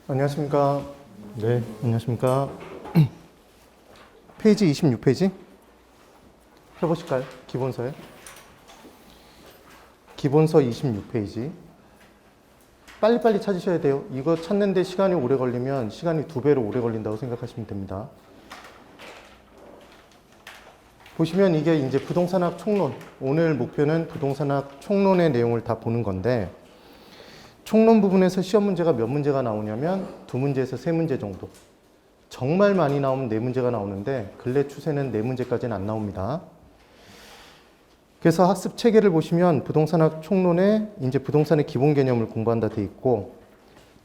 안녕하십니까. 네, 안녕하십니까. 페이지 26페이지 해보실까요? 기본서에. 기본서 26페이지. 빨리빨리 찾으셔야 돼요. 이거 찾는데 시간이 오래 걸리면 시간이 2배로 오래 걸린다고 생각하시면 됩니다. 보시면 이게 이제 부동산학 총론. 오늘 목표는 부동산학 총론의 내용을 다 보는 건데, 총론 부분에서 시험 문제가 몇 문제가 나오냐면 2문제에서 3문제 정도. 정말 많이 나오면 4문제가 나오는데 근래 추세는 4문제까지는 안 나옵니다. 그래서 학습 체계를 보시면 부동산학 총론에 이제 부동산의 기본 개념을 공부한다 돼 있고,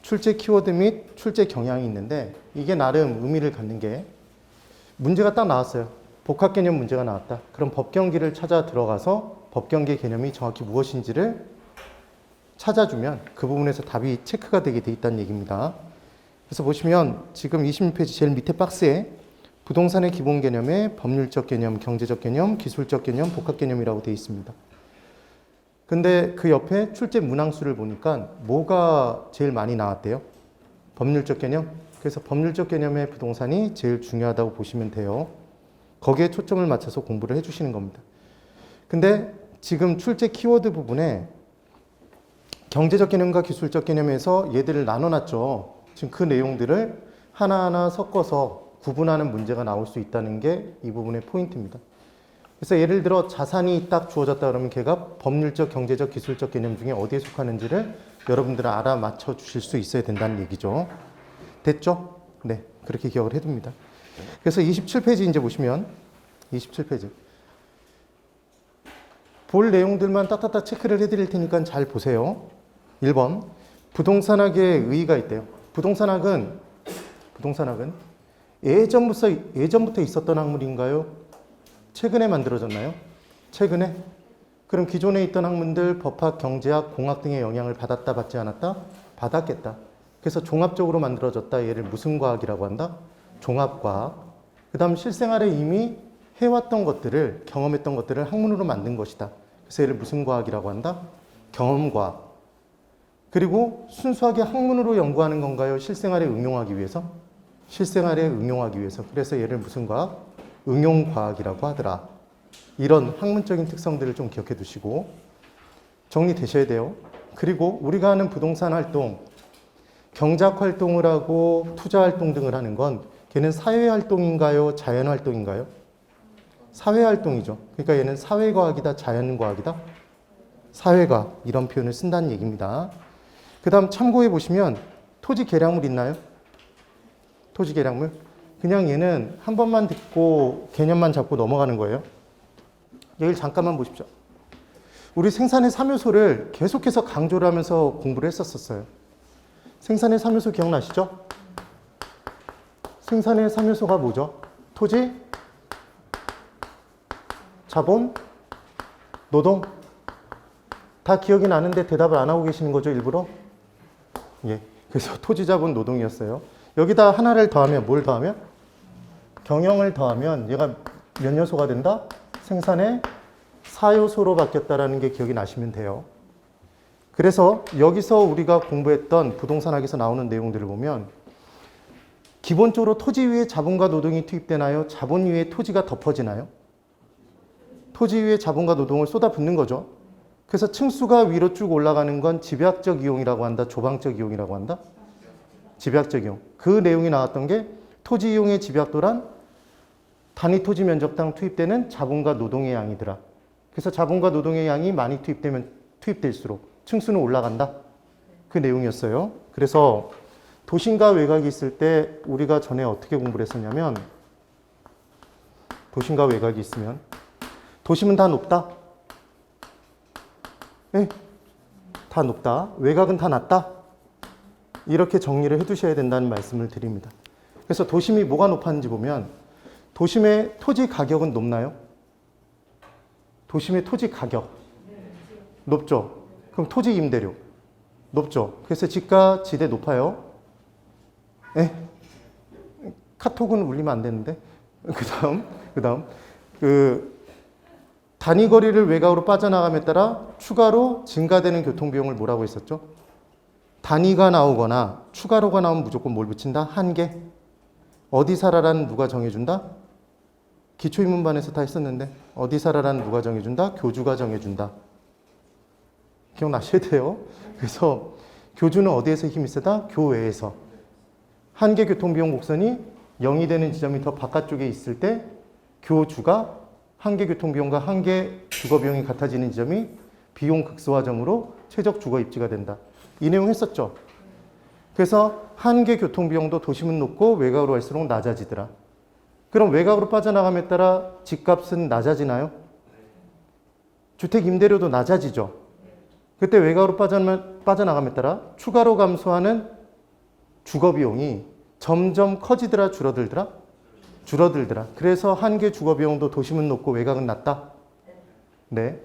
출제 키워드 및 출제 경향이 있는데 이게 나름 의미를 갖는 게, 문제가 딱 나왔어요. 복합 개념 문제가 나왔다. 그럼 법경기를 찾아 들어가서 법경기의 개념이 정확히 무엇인지를 찾아주면 그 부분에서 답이 체크가 되게 돼 있다는 얘기입니다. 그래서 보시면 지금 26페이지 제일 밑에 박스에 부동산의 기본 개념에 법률적 개념, 경제적 개념, 기술적 개념, 복합 개념이라고 되어 있습니다. 근데 그 옆에 출제 문항수를 보니까 뭐가 제일 많이 나왔대요? 법률적 개념. 그래서 법률적 개념의 부동산이 제일 중요하다고 보시면 돼요. 거기에 초점을 맞춰서 공부를 해주시는 겁니다. 근데 지금 출제 키워드 부분에 경제적 개념과 기술적 개념에서 얘들을 나눠놨죠. 지금 그 내용들을 하나하나 섞어서 구분하는 문제가 나올 수 있다는 게 이 부분의 포인트입니다. 그래서 예를 들어 자산이 딱 주어졌다 그러면 걔가 법률적, 경제적, 기술적 개념 중에 어디에 속하는지를 여러분들은 알아맞혀 주실 수 있어야 된다는 얘기죠. 됐죠? 네, 그렇게 기억을 해둡니다. 그래서 27페이지 이제 보시면 27페이지 볼 내용들만 딱딱딱 체크를 해드릴 테니까 잘 보세요. 1번 부동산학에 의의가 있대요. 부동산학은 예전부터 있었던 학문인가요? 최근에 만들어졌나요? 최근에? 그럼 기존에 있던 학문들 법학, 경제학, 공학 등의 영향을 받았다, 받지 않았다? 받았겠다. 그래서 종합적으로 만들어졌다. 얘를 무슨 과학이라고 한다? 종합과학. 그 다음 실생활에 이미 해왔던 것들을, 경험했던 것들을 학문으로 만든 것이다. 그래서 얘를 무슨 과학이라고 한다? 경험과학. 그리고 순수하게 학문으로 연구하는 건가요? 실생활에 응용하기 위해서? 실생활에 응용하기 위해서. 그래서 얘를 무슨 과학? 응용과학이라고 하더라. 이런 학문적인 특성들을 좀 기억해 두시고 정리되셔야 돼요. 그리고 우리가 하는 부동산 활동, 경작 활동을 하고 투자 활동 등을 하는 건 걔는 사회 활동인가요? 자연 활동인가요? 사회 활동이죠. 그러니까 얘는 사회과학이다, 자연과학이다? 사회과학. 이런 표현을 쓴다는 얘기입니다. 그 다음 참고해 보시면 토지 계량물 있나요? 토지 계량물? 그냥 얘는 한 번만 듣고 개념만 잡고 넘어가는 거예요. 여기를 잠깐만 보십시오. 우리 생산의 3요소를 계속해서 강조를 하면서 공부를 했었어요. 생산의 3요소 기억나시죠? 생산의 3요소가 뭐죠? 토지, 자본, 노동. 다 기억이 나는데 대답을 안 하고 계시는 거죠, 일부러? 예. 그래서 토지, 자본, 노동이었어요. 여기다 하나를 더하면 뭘 더하면? 경영을 더하면 얘가 몇 요소가 된다? 생산의 4요소로 바뀌었다라는 게 기억이 나시면 돼요. 그래서 여기서 우리가 공부했던 부동산학에서 나오는 내용들을 보면 기본적으로 토지 위에 자본과 노동이 투입되나요? 자본 위에 토지가 덮어지나요? 토지 위에 자본과 노동을 쏟아붓는 거죠. 그래서 층수가 위로 쭉 올라가는 건 집약적 이용이라고 한다, 조방적 이용이라고 한다? 집약적 이용. 그 내용이 나왔던 게 토지 이용의 집약도란 단위 토지 면적당 투입되는 자본과 노동의 양이더라. 그래서 자본과 노동의 양이 많이 투입될수록 층수는 올라간다. 그 내용이었어요. 그래서 도심과 외곽이 있을 때 우리가 전에 어떻게 공부를 했었냐면, 도심과 외곽이 있으면 도심은 다 높다? 네, 다 높다. 외곽은 다 낮다? 이렇게 정리를 해두셔야 된다는 말씀을 드립니다. 그래서 도심이 뭐가 높았는지 보면 도심의 토지 가격은 높나요? 도심의 토지 가격 높죠? 그럼 토지 임대료 높죠? 그래서 지가 지대 높아요. 네? 카톡은 울리면 안 되는데. 그 다음 단위 거리를 외곽으로 빠져나감에 따라 추가로 증가되는 교통비용을 뭐라고 했었죠? 단위가 나오거나 추가로가 나오면 무조건 뭘 붙인다? 한계. 어디 살아라는 누가 정해준다? 기초인문반에서 다 했었는데 어디 살아라는 누가 정해준다? 교주가 정해준다. 기억나셔야 돼요. 그래서 교주는 어디에서 힘이 세다? 교외에서. 한계 교통비용 곡선이 0이 되는 지점이 더 바깥쪽에 있을 때 교주가 한계 교통비용과 한계 주거비용이 같아지는 지점이 비용 극소화점으로 최적 주거 입지가 된다. 이 내용 했었죠. 그래서 한계 교통비용도 도심은 높고 외곽으로 갈수록 낮아지더라. 그럼 외곽으로 빠져나감에 따라 집값은 낮아지나요? 주택 임대료도 낮아지죠. 그때 외곽으로 빠져나감에 따라 추가로 감소하는 주거비용이 점점 커지더라, 줄어들더라? 줄어들더라. 그래서 한계 주거비용도 도심은 높고 외곽은 낮다? 네.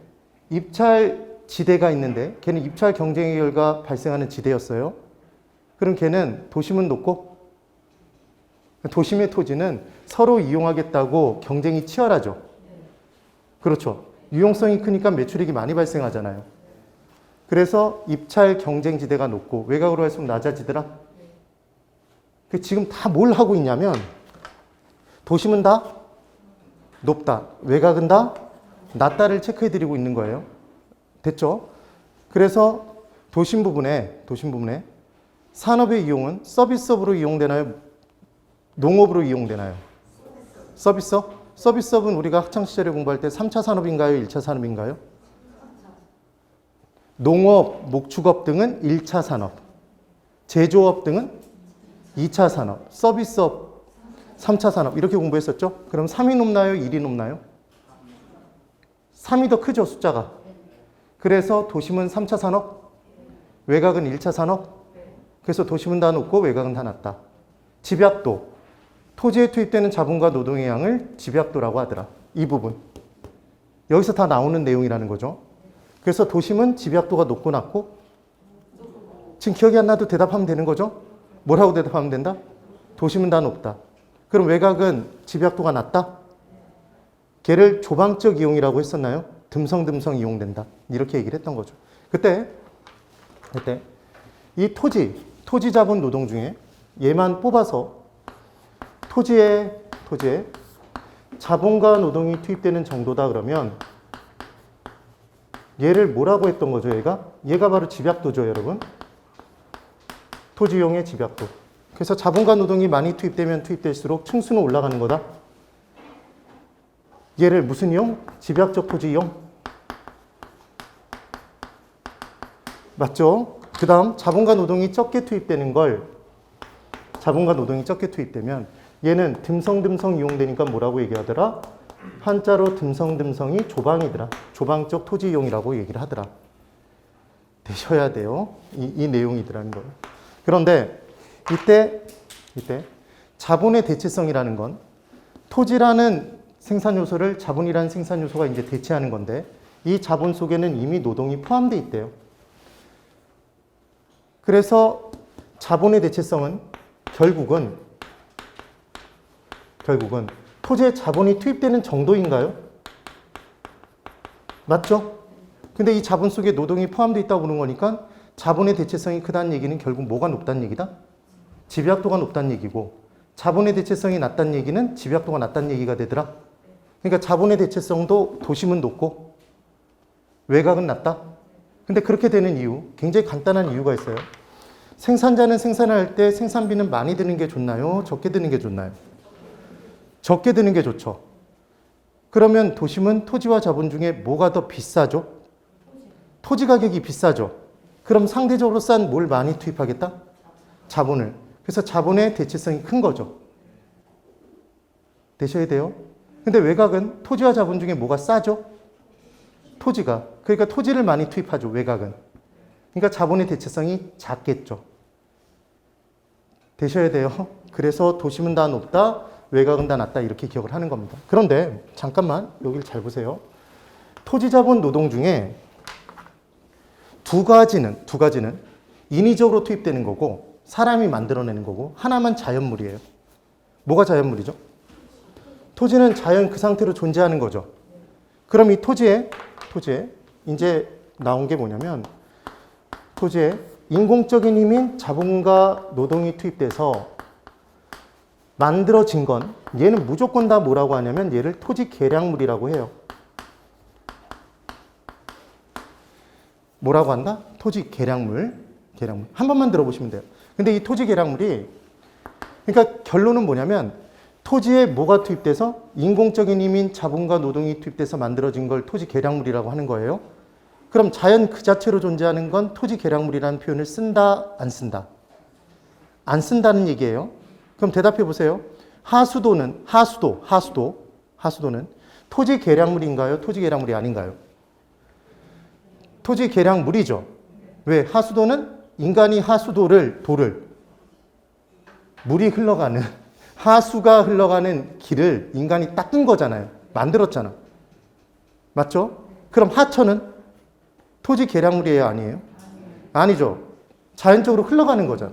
입찰 지대가 있는데 걔는 입찰 경쟁의 결과 발생하는 지대였어요. 그럼 걔는 도심은 높고 도심의 토지는 서로 이용하겠다고 경쟁이 치열하죠. 그렇죠. 유용성이 크니까 매출액이 많이 발생하잖아요. 그래서 입찰 경쟁 지대가 높고 외곽으로 갈수록 낮아지더라. 지금 다 뭘 하고 있냐면 도심은 다 높다, 외곽은 다 낮다를 체크해드리고 있는 거예요. 됐죠? 그래서 도심 부분에 산업의 이용은 서비스업으로 이용되나요? 농업으로 이용되나요? 서비스업? 서비스업은 우리가 학창시절에 공부할 때 3차 산업인가요? 1차 산업인가요? 농업, 목축업 등은 1차 산업, 제조업 등은 2차 산업, 서비스업 3차 산업 이렇게 공부했었죠? 그럼 3이 높나요? 1이 높나요? 3이 더 크죠, 숫자가. 그래서 도심은 3차 산업, 외곽은 1차 산업. 그래서 도심은 다 높고 외곽은 다 낮다. 집약도, 토지에 투입되는 자본과 노동의 양을 집약도라고 하더라. 이 부분. 여기서 다 나오는 내용이라는 거죠. 그래서 도심은 집약도가 높고 낮고, 지금 기억이 안 나도 대답하면 되는 거죠? 뭐라고 대답하면 된다? 도심은 다 높다. 그럼 외곽은 집약도가 낮다? 걔를 조방적 이용이라고 했었나요? 듬성듬성 이용된다. 이렇게 얘기를 했던 거죠. 그때 이 토지 자본 노동 중에 얘만 뽑아서 토지에 자본과 노동이 투입되는 정도다 그러면 얘를 뭐라고 했던 거죠, 얘가 바로 집약도죠, 여러분. 토지용의 집약도. 그래서 자본과 노동이 많이 투입되면 투입될수록 층수는 올라가는 거다. 얘를 무슨 이용? 집약적 토지 이용. 맞죠? 그 다음 자본과 노동이 적게 투입되는 걸 자본과 노동이 적게 투입되면 얘는 듬성듬성 이용되니까 뭐라고 얘기하더라? 한자로 듬성듬성이 조방이더라. 조방적 토지 이용이라고 얘기를 하더라. 되셔야 돼요. 이 내용이더라는 거예요. 그런데 이때 자본의 대체성이라는 건 토지라는 생산 요소를 자본이라는 생산 요소가 이제 대체하는 건데 이 자본 속에는 이미 노동이 포함되어 있대요. 그래서 자본의 대체성은 결국은 토지에 자본이 투입되는 정도인가요? 맞죠? 근데 이 자본 속에 노동이 포함되어 있다고 보는 거니까 자본의 대체성이 크다는 얘기는 결국 뭐가 높다는 얘기다? 집약도가 높다는 얘기고 자본의 대체성이 낮다는 얘기는 집약도가 낮다는 얘기가 되더라. 그러니까 자본의 대체성도 도심은 높고 외곽은 낮다. 근데 그렇게 되는 이유, 굉장히 간단한 이유가 있어요. 생산자는 생산을 할 때 생산비는 많이 드는 게 좋나요? 적게 드는 게 좋나요? 적게 드는 게 좋죠. 그러면 도심은 토지와 자본 중에 뭐가 더 비싸죠? 토지 가격이 비싸죠. 그럼 상대적으로 싼 뭘 많이 투입하겠다? 자본을. 그래서 자본의 대체성이 큰 거죠. 되셔야 돼요. 근데 외곽은 토지와 자본 중에 뭐가 싸죠? 토지가. 그러니까 토지를 많이 투입하죠, 외곽은. 그러니까 자본의 대체성이 작겠죠. 되셔야 돼요. 그래서 도심은 다 높다, 외곽은 다 낮다 이렇게 기억을 하는 겁니다. 그런데 잠깐만 여기를 잘 보세요. 토지 자본 노동 중에 두 가지는 인위적으로 투입되는 거고 사람이 만들어내는 거고 하나만 자연물이에요. 뭐가 자연물이죠? 토지는 자연 그 상태로 존재하는 거죠. 그럼 이 토지에 이제 나온 게 뭐냐면 토지에 인공적인 힘인 자본과 노동이 투입돼서 만들어진 건 얘는 무조건 다 뭐라고 하냐면 얘를 토지 계량물이라고 해요. 뭐라고 한다? 토지 계량물. 계량물. 한 번만 들어보시면 돼요. 근데 이 토지 계량물이 그러니까 결론은 뭐냐면 토지에 뭐가 투입돼서 인공적인 힘인 자본과 노동이 투입돼서 만들어진 걸 토지 계량물이라고 하는 거예요. 그럼 자연 그 자체로 존재하는 건 토지 계량물이라는 표현을 쓴다, 안 쓴다? 안 쓴다는 얘기예요. 그럼 대답해 보세요. 하수도는 토지 계량물인가요? 토지 계량물이 아닌가요? 토지 계량물이죠. 왜? 하수도는 인간이 돌을 물이 흘러가는 하수가 흘러가는 길을 인간이 닦은 거잖아요. 만들었잖아. 맞죠? 그럼 하천은 토지 계량물이에요? 아니에요? 아니죠. 자연적으로 흘러가는 거잖아.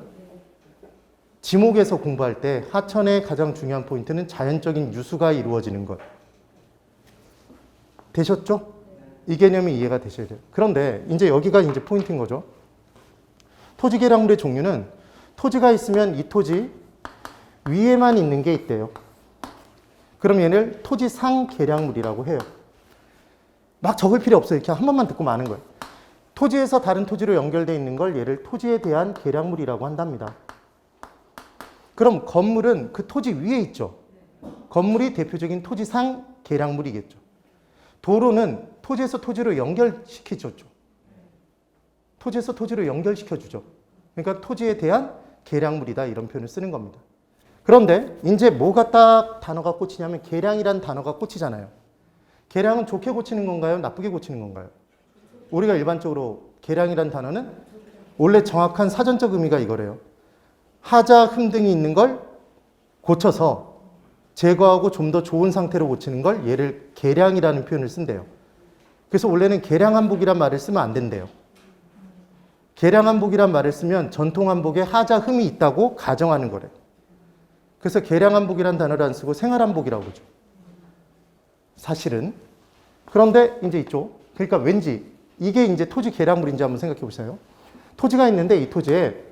지목에서 공부할 때 하천의 가장 중요한 포인트는 자연적인 유수가 이루어지는 것. 되셨죠? 이 개념이 이해가 되셔야 돼요. 그런데 이제 여기가 이제 포인트인 거죠. 토지 계량물의 종류는 토지가 있으면 이 토지 위에만 있는 게 있대요. 그럼 얘를 토지상 계량물이라고 해요. 막 적을 필요 없어요. 이렇게 한 번만 듣고 마는 거예요. 토지에서 다른 토지로 연결되어 있는 걸 얘를 토지에 대한 계량물이라고 한답니다. 그럼 건물은 그 토지 위에 있죠. 건물이 대표적인 토지상 계량물이겠죠. 도로는 토지에서 토지로 연결시켜주죠. 토지에서 토지로 연결시켜주죠. 그러니까 토지에 대한 계량물이다 이런 표현을 쓰는 겁니다. 그런데 이제 뭐가 딱 단어가 꽂히냐면 계량이란 단어가 꽂히잖아요. 계량은 좋게 고치는 건가요? 나쁘게 고치는 건가요? 우리가 일반적으로 계량이란 단어는 원래 정확한 사전적 의미가 이거래요. 하자, 흠 등이 있는 걸 고쳐서 제거하고 좀 더 좋은 상태로 고치는 걸 얘를 계량이라는 표현을 쓴대요. 그래서 원래는 계량한복이란 말을 쓰면 안 된대요. 계량한복이란 말을 쓰면 전통한복에 하자, 흠이 있다고 가정하는 거래요. 그래서 계량한복이란 단어를 안 쓰고 생활한복이라고 그러죠. 사실은. 그런데 이제 이쪽. 그러니까 왠지 이게 이제 토지 계량물인지 한번 생각해 보세요. 토지가 있는데 이 토지에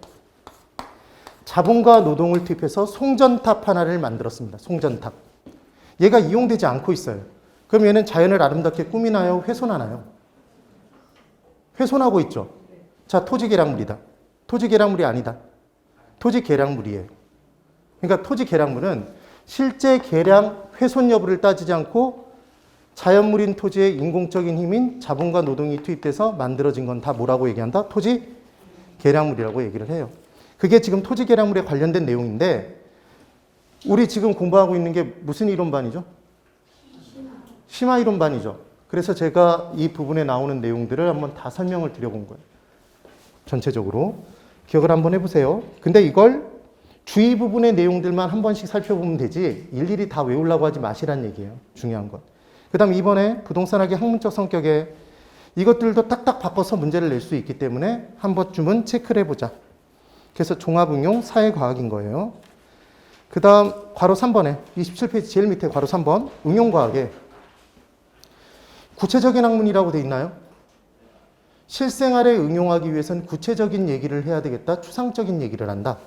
자본과 노동을 투입해서 송전탑 하나를 만들었습니다. 송전탑. 얘가 이용되지 않고 있어요. 그럼 얘는 자연을 아름답게 꾸미나요? 훼손하나요? 훼손하고 있죠. 자, 토지 계량물이다. 토지 계량물이 아니다. 토지 계량물이에요. 그러니까 토지 계량물은 실제 계량 훼손 여부를 따지지 않고 자연물인 토지의 인공적인 힘인 자본과 노동이 투입돼서 만들어진 건 다 뭐라고 얘기한다? 토지 계량물이라고 얘기를 해요. 그게 지금 토지 계량물에 관련된 내용인데 우리 지금 공부하고 있는 게 무슨 이론반이죠? 심화 이론반이죠. 그래서 제가 이 부분에 나오는 내용들을 한번 다 설명을 드려본 거예요. 전체적으로. 기억을 한번 해보세요. 근데 이걸 주의 부분의 내용들만 한 번씩 살펴보면 되지 일일이 다 외우려고 하지 마시란 얘기예요. 중요한 건. 그 다음 이번에 부동산학의 학문적 성격에 이것들도 딱딱 바꿔서 문제를 낼 수 있기 때문에 한 번쯤은 체크를 해보자. 그래서 종합응용 사회과학인 거예요. 그 다음 괄호 3번에 27페이지 제일 밑에 괄호 3번 응용과학에 구체적인 학문이라고 돼 있나요? 실생활에 응용하기 위해서는 구체적인 얘기를 해야 되겠다. 추상적인 얘기를 한다.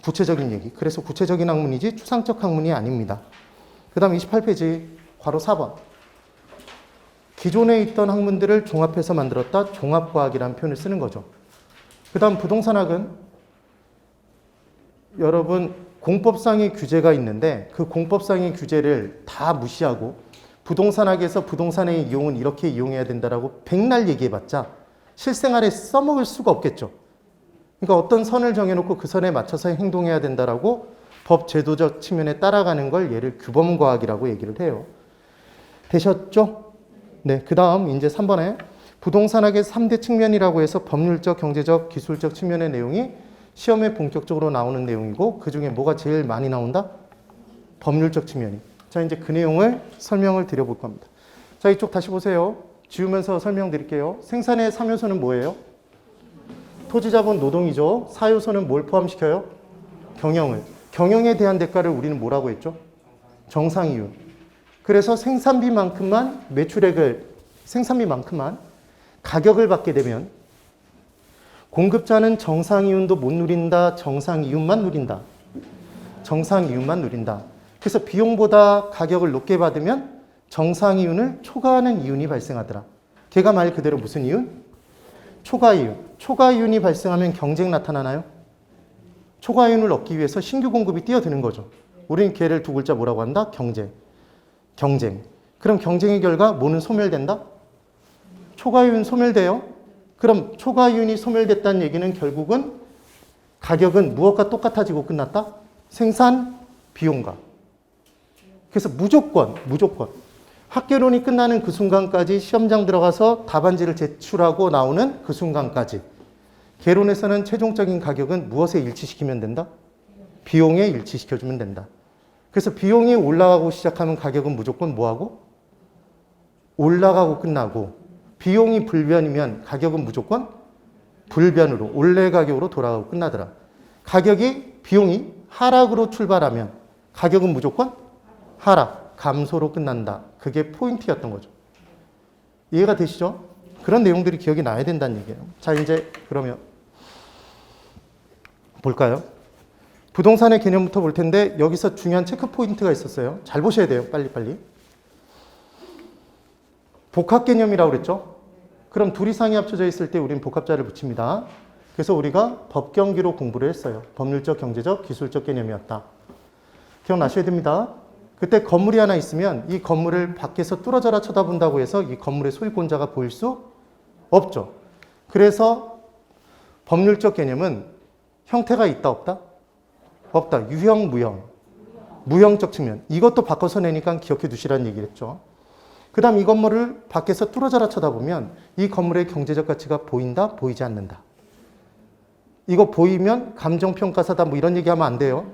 구체적인 얘기. 그래서 구체적인 학문이지 추상적 학문이 아닙니다. 그 다음 28페이지 괄호 4번. 기존에 있던 학문들을 종합해서 만들었다. 종합과학이라는 표현을 쓰는 거죠. 그 다음 부동산학은 여러분 공법상의 규제가 있는데 그 공법상의 규제를 다 무시하고 부동산학에서 부동산의 이용은 이렇게 이용해야 된다라고 백날 얘기해봤자 실생활에 써먹을 수가 없겠죠. 그러니까 어떤 선을 정해놓고 그 선에 맞춰서 행동해야 된다라고 법 제도적 측면에 따라가는 걸 얘를 규범과학이라고 얘기를 해요. 되셨죠? 네, 그 다음 이제 3번에 부동산학의 3대 측면이라고 해서 법률적, 경제적, 기술적 측면의 내용이 시험에 본격적으로 나오는 내용이고 그 중에 뭐가 제일 많이 나온다? 법률적 측면이. 자, 이제 그 내용을 설명을 드려볼 겁니다. 자, 이쪽 다시 보세요. 지우면서 설명드릴게요. 생산의 3요소는 뭐예요? 토지, 자본, 노동이죠. 4요소는 뭘 포함시켜요? 경영을. 경영에 대한 대가를 우리는 뭐라고 했죠? 정상이윤. 그래서 생산비만큼만 매출액을, 생산비만큼만 가격을 받게 되면 공급자는 정상이윤도 못 누린다, 정상이윤만 누린다. 정상이윤만 누린다. 그래서 비용보다 가격을 높게 받으면 정상이윤을 초과하는 이윤이 발생하더라. 걔가 말 그대로 무슨 이윤? 초과이윤. 초과이윤이 발생하면 경쟁 나타나나요? 초과이윤을 얻기 위해서 신규 공급이 뛰어드는 거죠. 우리는 걔를 두 글자 뭐라고 한다? 경쟁. 경쟁. 그럼 경쟁의 결과 뭐는 소멸된다? 초과이윤 소멸돼요. 그럼 초과이윤이 소멸됐다는 얘기는 결국은 가격은 무엇과 똑같아지고 끝났다? 생산 비용과. 그래서 무조건 학개론이 끝나는 그 순간까지 시험장 들어가서 답안지를 제출하고 나오는 그 순간까지 개론에서는 최종적인 가격은 무엇에 일치시키면 된다? 비용에 일치시켜주면 된다. 그래서 비용이 올라가고 시작하면 가격은 무조건 뭐하고? 올라가고 끝나고, 비용이 불변이면 가격은 무조건 불변으로 원래 가격으로 돌아가고 끝나더라. 비용이 하락으로 출발하면 가격은 무조건 하락, 감소로 끝난다. 그게 포인트였던 거죠. 이해가 되시죠? 그런 내용들이 기억이 나야 된다는 얘기예요. 자, 이제 그러면 볼까요? 부동산의 개념부터 볼 텐데 여기서 중요한 체크 포인트가 있었어요. 잘 보셔야 돼요. 빨리빨리. 복합 개념이라고 그랬죠? 그럼 둘 이상이 합쳐져 있을 때 우리는 복합자를 붙입니다. 그래서 우리가 법경기로 공부를 했어요. 법률적, 경제적, 기술적 개념이었다. 기억나셔야 됩니다. 그때 건물이 하나 있으면 이 건물을 밖에서 뚫어져라 쳐다본다고 해서 이 건물의 소유권자가 보일 수 없죠. 그래서 법률적 개념은 형태가 있다 없다? 없다. 유형, 무형. 무형적 측면. 이것도 바꿔서 내니까 기억해 두시라는 얘기를 했죠. 그 다음 이 건물을 밖에서 뚫어져라 쳐다보면 이 건물의 경제적 가치가 보인다? 보이지 않는다. 이거 보이면 감정평가사다 뭐 이런 얘기하면 안 돼요.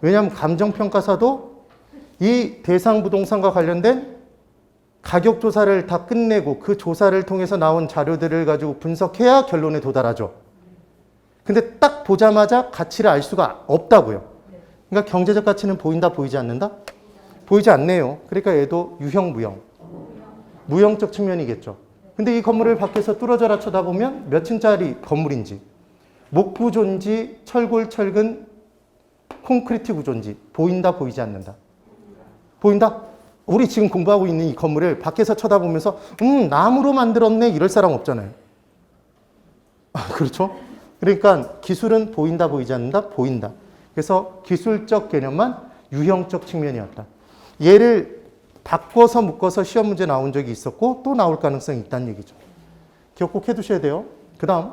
왜냐하면 감정평가사도 이 대상 부동산과 관련된 가격 조사를 다 끝내고 그 조사를 통해서 나온 자료들을 가지고 분석해야 결론에 도달하죠. 근데 딱 보자마자 가치를 알 수가 없다고요. 그러니까 경제적 가치는 보인다, 보이지 않는다? 보이지 않네요. 그러니까 얘도 유형, 무형. 무형적 측면이겠죠. 근데 이 건물을 밖에서 뚫어져라 쳐다보면 몇 층짜리 건물인지, 목구조인지, 철골, 철근, 콘크리트 구조인지 보인다, 보이지 않는다? 보인다? 우리 지금 공부하고 있는 이 건물을 밖에서 쳐다보면서 나무로 만들었네 이럴 사람 없잖아요. 그렇죠? 그러니까 기술은 보인다, 보이지 않는다? 보인다. 그래서 기술적 개념만 유형적 측면이었다. 얘를 바꿔서 묶어서 시험 문제 나온 적이 있었고 또 나올 가능성이 있다는 얘기죠. 기억 꼭 해두셔야 돼요. 그 다음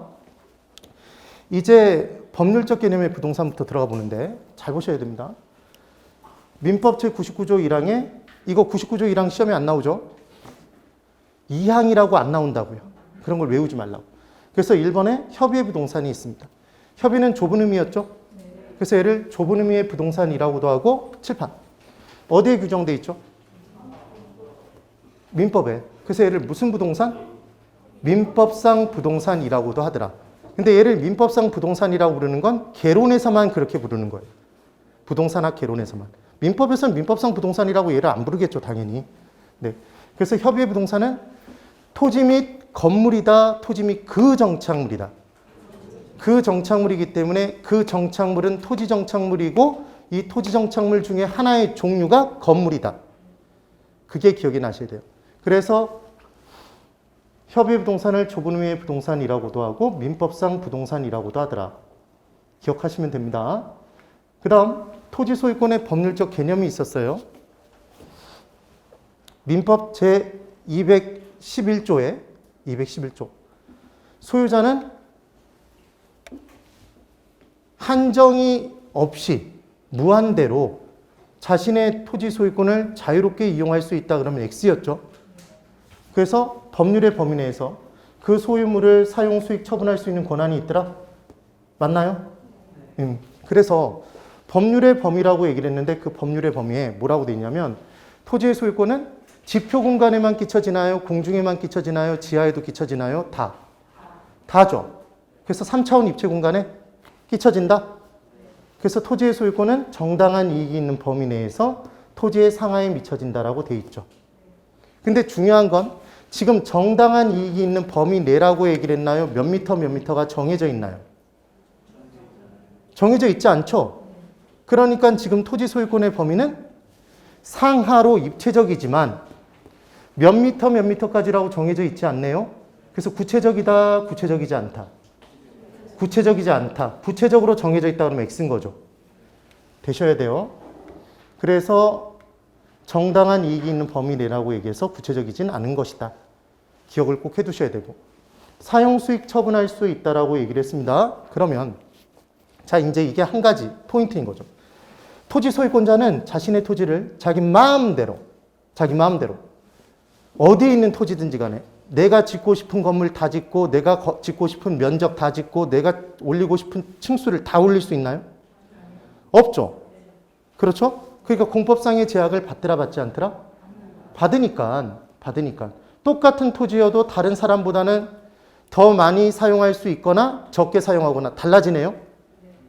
이제 법률적 개념의 부동산부터 들어가 보는데 잘 보셔야 됩니다. 민법 제99조 1항에 이거 99조 1항 시험에 안 나오죠? 2항이라고 안 나온다고요. 그런 걸 외우지 말라고. 그래서 1번에 협의의 부동산이 있습니다. 협의는 좁은 의미였죠? 그래서 얘를 좁은 의미의 부동산이라고도 하고 칠판. 어디에 규정돼 있죠? 민법에. 그래서 얘를 무슨 부동산? 민법상 부동산이라고도 하더라. 근데 얘를 민법상 부동산이라고 부르는 건 개론에서만 그렇게 부르는 거예요. 부동산학 개론에서만. 민법에서는 민법상 부동산이라고 얘를 안 부르겠죠, 당연히. 네. 그래서 협의의 부동산은 토지 및 건물이다, 토지 및 그 정착물이다. 그 정착물이기 때문에 그 정착물은 토지 정착물이고 이 토지 정착물 중에 하나의 종류가 건물이다. 그게 기억이 나셔야 돼요. 그래서 협의의 부동산을 좁은 의미의 부동산이라고도 하고 민법상 부동산이라고도 하더라. 기억하시면 됩니다. 그 다음 토지 소유권의 법률적 개념이 있었어요. 민법 제211조에 211조 소유자는 한정이 없이 무한대로 자신의 토지 소유권을 자유롭게 이용할 수 있다 그러면 X였죠. 그래서 법률의 범위 내에서 그 소유물을 사용, 수익, 처분할 수 있는 권한이 있더라. 맞나요? 그래서 법률의 범위라고 얘기를 했는데 그 법률의 범위에 뭐라고 돼 있냐면 토지의 소유권은 지표 공간에만 끼쳐지나요? 공중에만 끼쳐지나요? 지하에도 끼쳐지나요? 다죠. 그래서 3차원 입체 공간에 끼쳐진다. 그래서 토지의 소유권은 정당한 이익이 있는 범위 내에서 토지의 상하에 미쳐진다라고 돼 있죠. 근데 중요한 건 지금 정당한 이익이 있는 범위 내라고 얘기를 했나요? 몇 미터가 정해져 있나요? 정해져 있지 않죠? 그러니까 지금 토지 소유권의 범위는 상하로 입체적이지만 몇 미터까지라고 정해져 있지 않네요? 그래서 구체적이다, 구체적이지 않다. 구체적이지 않다. 구체적으로 정해져 있다 그러면 X인 거죠. 되셔야 돼요. 그래서 정당한 이익이 있는 범위 내라고 얘기해서 구체적이진 않은 것이다. 기억을 꼭 해두셔야 되고. 사용수익 처분할 수 있다라고 얘기를 했습니다. 그러면 자, 이제 이게 한 가지 포인트인 거죠. 토지 소유권자는 자신의 토지를 자기 마음대로 어디에 있는 토지든지 간에 내가 짓고 싶은 건물 다 짓고 내가 짓고 싶은 면적 다 짓고 내가 올리고 싶은 층수를 다 올릴 수 있나요? 없죠. 그렇죠? 그러니까 공법상의 제약을 받더라 받지 않더라? 받으니까 똑같은 토지여도 다른 사람보다는 더 많이 사용할 수 있거나 적게 사용하거나 달라지네요.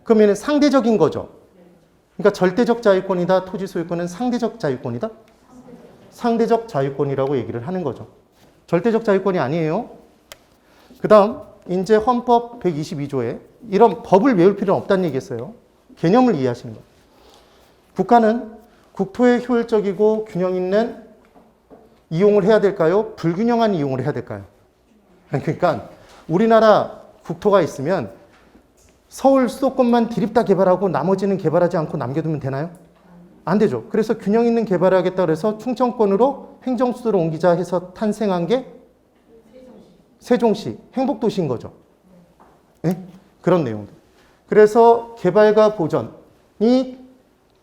그러면 상대적인 거죠. 그러니까 절대적 자유권이다, 토지 소유권은 상대적 자유권이다? 상대적 자유권이라고 얘기를 하는 거죠. 절대적 자유권이 아니에요. 그 다음 이제 헌법 122조에 이런 법을 외울 필요는 없다는 얘기였어요. 개념을 이해하시는 거예요. 국가는 국토의 효율적이고 균형 있는 이용을 해야 될까요? 불균형한 이용을 해야 될까요? 그러니까 우리나라 국토가 있으면 서울 수도권만 디립다 개발하고 나머지는 개발하지 않고 남겨두면 되나요? 안 되죠. 그래서 균형 있는 개발을 하겠다 그래서 충청권으로 행정수도로 옮기자 해서 탄생한 게 세종시, 행복도시인 거죠. 네? 그런 내용들. 그래서 개발과 보전이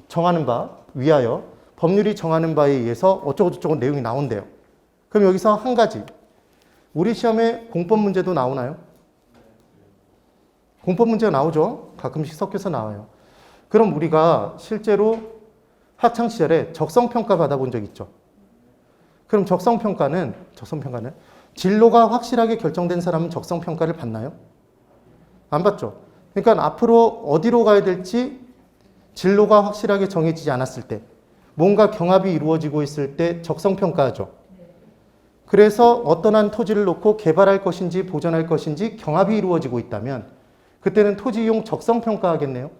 정하는 바 위하여 법률이 정하는 바에 의해서 어쩌고저쩌고 내용이 나온대요. 그럼 여기서 한 가지. 우리 시험에 공법 문제도 나오나요? 공법 문제가 나오죠. 가끔씩 섞여서 나와요. 그럼 우리가 실제로 학창시절에 적성평가 받아본 적 있죠. 그럼 적성평가는 진로가 확실하게 결정된 사람은 적성평가를 받나요? 안 받죠. 그러니까 앞으로 어디로 가야 될지 진로가 확실하게 정해지지 않았을 때 뭔가 경합이 이루어지고 있을 때 적성평가하죠. 그래서 어떤 한 토지를 놓고 개발할 것인지 보전할 것인지 경합이 이루어지고 있다면 그때는 토지 이용 적성평가 하겠네요.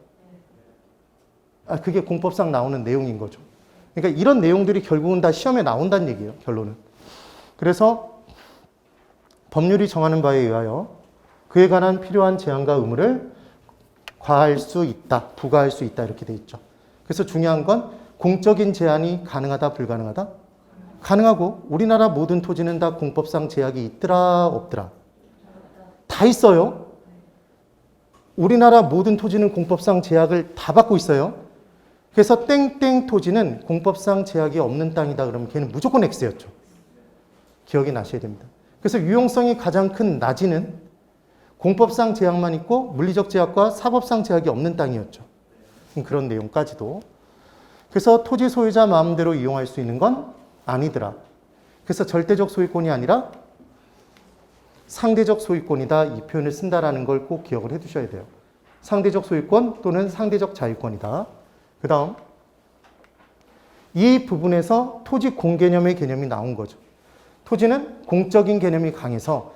그게 공법상 나오는 내용인 거죠. 그러니까 이런 내용들이 결국은 다 시험에 나온다는 얘기예요. 결론은. 그래서 법률이 정하는 바에 의하여 그에 관한 필요한 제한과 의무를 과할 수 있다, 부과할 수 있다 이렇게 돼 있죠. 그래서 중요한 건 공적인 제한이 가능하다, 불가능하다? 가능하고 우리나라 모든 토지는 다 공법상 제약이 있더라, 없더라? 다 있어요. 우리나라 모든 토지는 공법상 제약을 다 받고 있어요. 그래서 땡땡 토지는 공법상 제약이 없는 땅이다 그러면 걔는 무조건 X였죠. 기억이 나셔야 됩니다. 그래서 유용성이 가장 큰 나지는 공법상 제약만 있고 물리적 제약과 사법상 제약이 없는 땅이었죠. 그런 내용까지도. 그래서 토지 소유자 마음대로 이용할 수 있는 건 아니더라. 그래서 절대적 소유권이 아니라 상대적 소유권이다 이 표현을 쓴다라는 걸 꼭 기억을 해두셔야 돼요. 상대적 소유권 또는 상대적 자유권이다. 그 다음 이 부분에서 토지 공개념의 개념이 나온 거죠. 토지는 공적인 개념이 강해서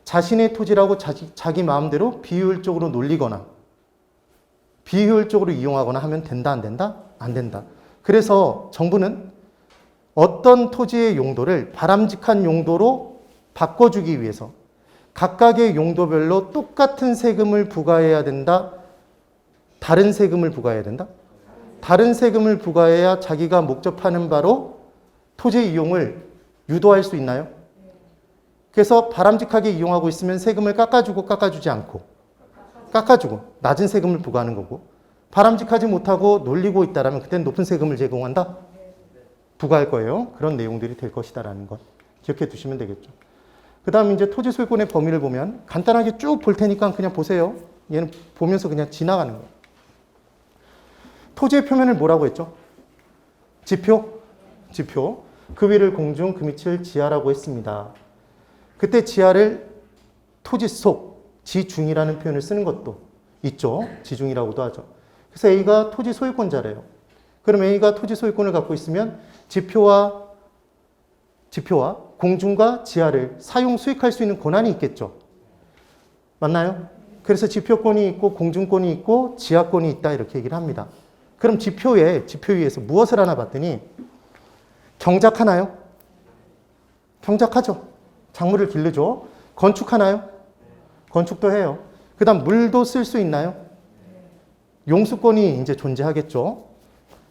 자신의 토지라고 자기 마음대로 비효율적으로 놀리거나 비효율적으로 이용하거나 하면 된다, 안 된다? 안 된다. 그래서 정부는 어떤 토지의 용도를 바람직한 용도로 바꿔주기 위해서 각각의 용도별로 똑같은 세금을 부과해야 된다? 다른 세금을 부과해야 된다? 다른 세금을 부과해야 자기가 목적하는 바로 토지 이용을 유도할 수 있나요? 그래서 바람직하게 이용하고 있으면 세금을 깎아주고 깎아주지 않고 깎아주고 낮은 세금을 부과하는 거고 바람직하지 못하고 놀리고 있다라면 그때는 높은 세금을 제공한다? 부과할 거예요. 그런 내용들이 될 것이다라는 것 기억해 두시면 되겠죠. 그 다음 이제 토지 소유권의 범위를 보면 간단하게 쭉 볼 테니까 그냥 보세요. 얘는 보면서 그냥 지나가는 거예요. 토지의 표면을 뭐라고 했죠? 지표. 그 위를 공중, 그 밑을 지하라고 했습니다. 그때 지하를 토지 속, 지중이라는 표현을 쓰는 것도 있죠. 지중이라고도 하죠. 그래서 A가 토지 소유권자래요. 그럼 A가 토지 소유권을 갖고 있으면 지표와 지표와 공중과 지하를 사용 수익할 수 있는 권한이 있겠죠. 맞나요? 그래서 지표권이 있고 공중권이 있고 지하권이 있다 이렇게 얘기를 합니다. 그럼 지표위에서 무엇을 하나 봤더니 경작하나요? 경작하죠. 작물을 기르죠. 건축하나요? 건축도 해요. 그 다음 물도 쓸 수 있나요? 용수권이 이제 존재하겠죠.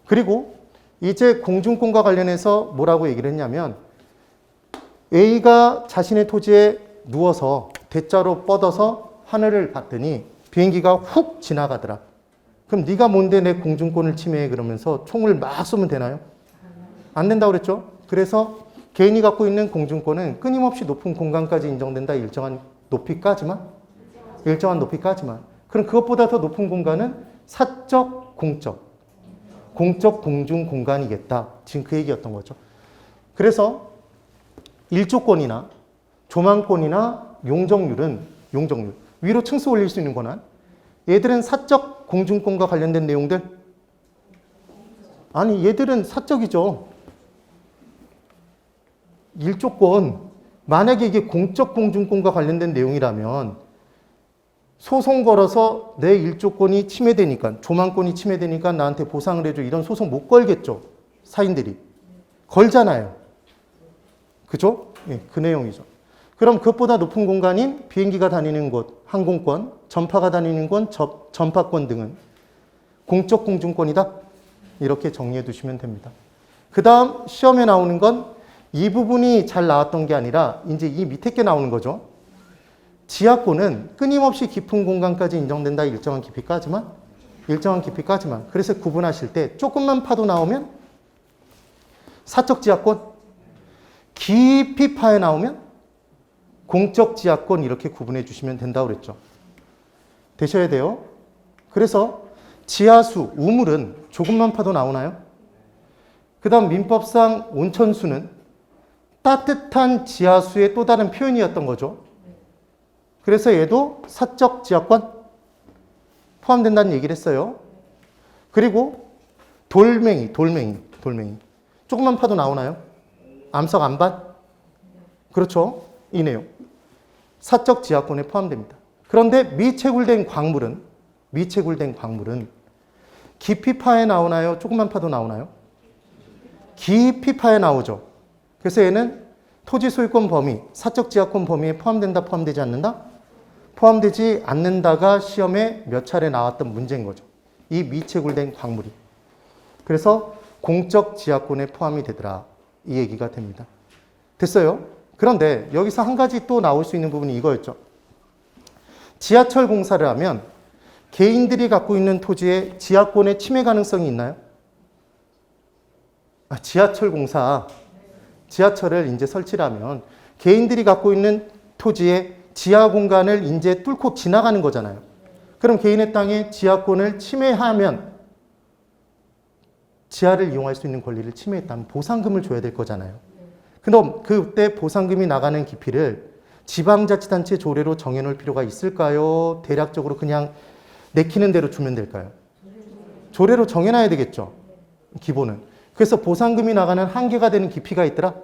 그리고 이제 공중권과 관련해서 뭐라고 얘기를 했냐면 A가 자신의 토지에 누워서 대자로 뻗어서 하늘을 봤더니 비행기가 훅 지나가더라. 그럼 네가 뭔데 내 공중권을 침해해 그러면서 총을 막 쏘면 되나요? 안 된다고 그랬죠. 그래서 개인이 갖고 있는 공중권은 끊임없이 높은 공간까지 인정된다. 일정한 높이까지만. 그럼 그것보다 더 높은 공간은 사적, 공적 공중 공간이겠다. 지금 그 얘기였던 거죠. 그래서 일조권이나 조망권이나 용적률 위로 층수 올릴 수 있는 권한 얘들은 사적 공중권과 관련된 내용들 아니 얘들은 사적이죠. 일조권 만약에 이게 공적 공중권과 관련된 내용이라면 소송 걸어서 내 일조권이 침해되니까 조망권이 침해되니까 나한테 보상을 해줘 이런 소송 못 걸겠죠. 사인들이 걸잖아요. 그죠? 예, 그 내용이죠. 그럼 그것보다 높은 공간인 비행기가 다니는 곳, 항공권, 전파가 다니는 곳, 전파권 등은 공적 공중권이다. 이렇게 정리해 두시면 됩니다. 그 다음 시험에 나오는 건 이 부분이 잘 나왔던 게 아니라 이제 이 밑에 게 나오는 거죠. 지하권은 끊임없이 깊은 공간까지 인정된다. 일정한 깊이까지만. 그래서 구분하실 때 조금만 파도 나오면 사적 지하권, 깊이 파에 나오면 공적 지하권 이렇게 구분해 주시면 된다고 그랬죠. 되셔야 돼요. 그래서 지하수, 우물은 조금만 파도 나오나요? 그 다음 민법상 온천수는 따뜻한 지하수의 또 다른 표현이었던 거죠. 그래서 얘도 사적 지하권 포함된다는 얘기를 했어요. 그리고 돌멩이. 조금만 파도 나오나요? 암석 안반? 그렇죠. 이 내용. 사적 지하권에 포함됩니다. 그런데 미채굴된 광물은 깊이 파에 나오나요? 조금만 파도 나오나요? 깊이 파에 나오죠. 그래서 얘는 토지 소유권 범위, 사적 지하권 범위에 포함된다, 포함되지 않는다? 포함되지 않는다가 시험에 몇 차례 나왔던 문제인 거죠. 이 미채굴된 광물이. 그래서 공적 지하권에 포함이 되더라. 이 얘기가 됩니다. 됐어요? 그런데 여기서 한 가지 또 나올 수 있는 부분이 이거였죠. 지하철 공사를 하면 개인들이 갖고 있는 토지에 지하권의 침해 가능성이 있나요? 지하철을 이제 설치를 하면 개인들이 갖고 있는 토지에 지하 공간을 이제 뚫고 지나가는 거잖아요. 그럼 개인의 땅에 지하권을 침해하면 지하를 이용할 수 있는 권리를 침해했다면 보상금을 줘야 될 거잖아요. 그럼 그때 보상금이 나가는 깊이를 지방자치단체 조례로 정해놓을 필요가 있을까요? 대략적으로 그냥 내키는 대로 주면 될까요? 조례로 정해놔야 되겠죠. 기본은. 그래서 보상금이 나가는 한계가 되는 깊이가 있더라.